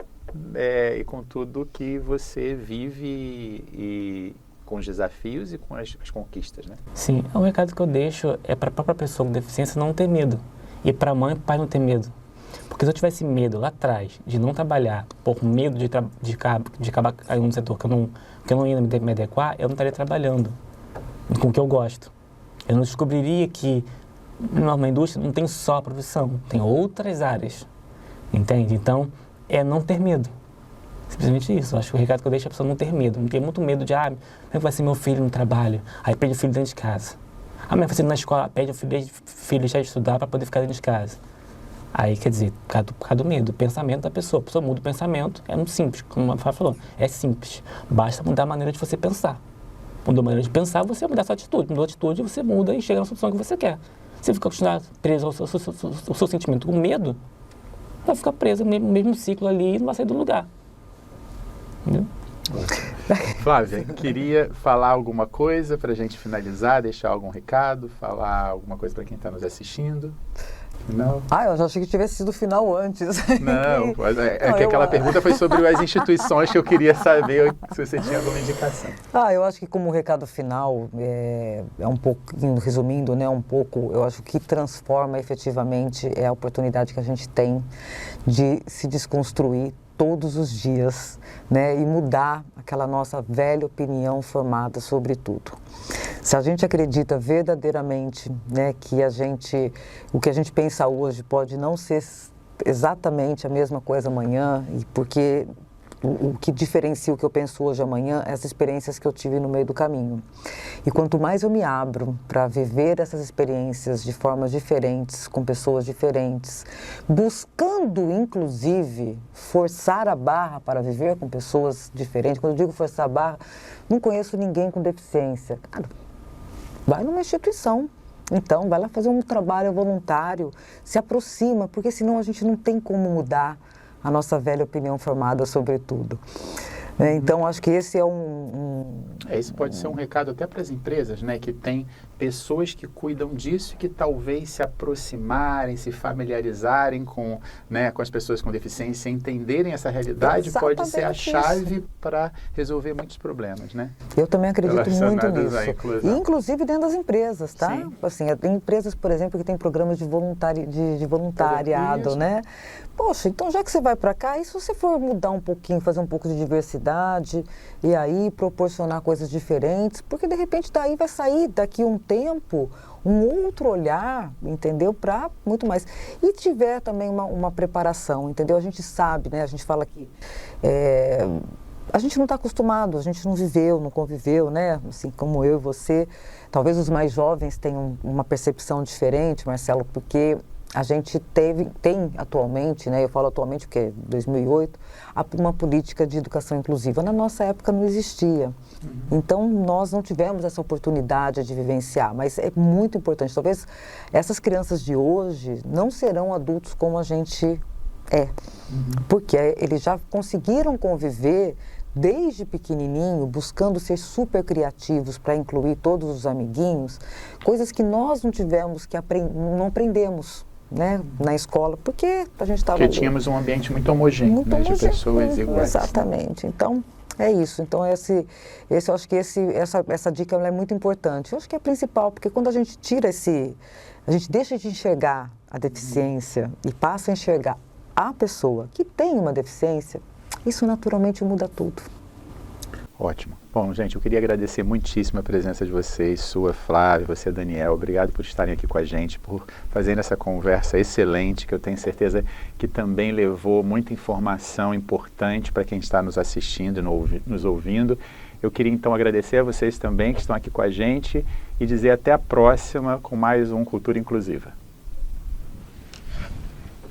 E com tudo que você vive e com os desafios e com as conquistas, né? Sim, o recado que eu deixo é para a própria pessoa com deficiência não ter medo. E para a mãe e para o pai não ter medo. Porque se eu tivesse medo lá atrás de não trabalhar, por medo de acabar em um setor que eu não ia me adequar, eu não estaria trabalhando com o que eu gosto. Eu não descobriria que numa indústria não tem só a profissão, tem outras áreas, entende? Então, é não ter medo. Simplesmente isso. Eu acho que o recado que eu deixo é a pessoa não ter medo. Não ter muito medo de, como é que vai ser meu filho no trabalho? Aí pede o filho dentro de casa. Minha filha na escola, pede o filho deixar de estudar para poder ficar dentro de casa. Aí, quer dizer, por causa do medo, do pensamento da pessoa. A pessoa muda o pensamento, é muito simples, como a Fábio falou. É simples. Basta mudar a maneira de você pensar. Mudou a maneira de pensar, você muda a sua atitude. Mudou a atitude, você muda e chega na solução que você quer. Se ficar continuar preso ao seu sentimento com medo, vai ficar preso no mesmo ciclo ali e não vai sair do lugar. Entendeu? Flávia, queria falar alguma coisa para a gente finalizar, deixar algum recado, falar alguma coisa para quem está nos assistindo? Não? Eu já achei que tivesse sido o final antes. Não, que aquela pergunta foi sobre as instituições que eu queria saber se você tinha alguma indicação. Eu acho que como recado final, é um pouquinho, resumindo, né, um pouco, eu acho que transforma efetivamente é a oportunidade que a gente tem de se desconstruir todos os dias, né, e mudar aquela nossa velha opinião formada sobre tudo. Se a gente acredita verdadeiramente, né, que o que a gente pensa hoje pode não ser exatamente a mesma coisa amanhã, e porque o que diferencia o que eu penso hoje amanhã é as experiências que eu tive no meio do caminho. E quanto mais eu me abro para viver essas experiências de formas diferentes, com pessoas diferentes, buscando, inclusive, forçar a barra para viver com pessoas diferentes. Quando eu digo forçar a barra, não conheço ninguém com deficiência. Cara, vai numa instituição. Então, vai lá fazer um trabalho voluntário, se aproxima, porque senão a gente não tem como mudar a nossa velha opinião formada sobre tudo. Então, acho que esse é Esse pode ser um recado até para as empresas, né? Que tem pessoas que cuidam disso e que talvez se aproximarem, se familiarizarem com as pessoas com deficiência, entenderem essa realidade, Exatamente pode ser a chave para resolver muitos problemas, né? Eu também acredito muito nisso. Inclusão. Inclusive dentro das empresas, tá? Sim. Assim, tem empresas, por exemplo, que tem programas de voluntariado, Isso. né? Poxa, então já que você vai para cá, e se você for mudar um pouquinho, fazer um pouco de diversidade, e aí proporcionar coisas diferentes, porque de repente daí vai sair daqui um tempo um outro olhar, entendeu? Para muito mais. E tiver também uma preparação, entendeu? A gente sabe, né? A gente fala que a gente não está acostumado, a gente não viveu, não conviveu, né? Assim como eu e você. Talvez os mais jovens tenham uma percepção diferente, Marcelo, porque a gente tem atualmente, né, eu falo atualmente porque é 2008, uma política de educação inclusiva. Na nossa época não existia. Então, nós não tivemos essa oportunidade de vivenciar, mas é muito importante. Talvez essas crianças de hoje não serão adultos como a gente é, porque eles já conseguiram conviver desde pequenininho, buscando ser super criativos para incluir todos os amiguinhos, coisas que nós não tivemos, não aprendemos, né, na escola, porque a gente estava... Porque tínhamos um ambiente muito homogêneo, de pessoas iguais. Exatamente. Então, é isso. Então, eu acho que essa dica é muito importante. Eu acho que é principal, porque quando a gente a gente deixa de enxergar a deficiência e passa a enxergar a pessoa que tem uma deficiência, isso naturalmente muda tudo. Ótimo. Bom, gente, eu queria agradecer muitíssimo a presença de vocês, sua, Flávia, você, Daniel. Obrigado por estarem aqui com a gente, por fazerem essa conversa excelente, que eu tenho certeza que também levou muita informação importante para quem está nos assistindo e nos ouvindo. Eu queria então agradecer a vocês também que estão aqui com a gente e dizer até a próxima com mais um Cultura Inclusiva.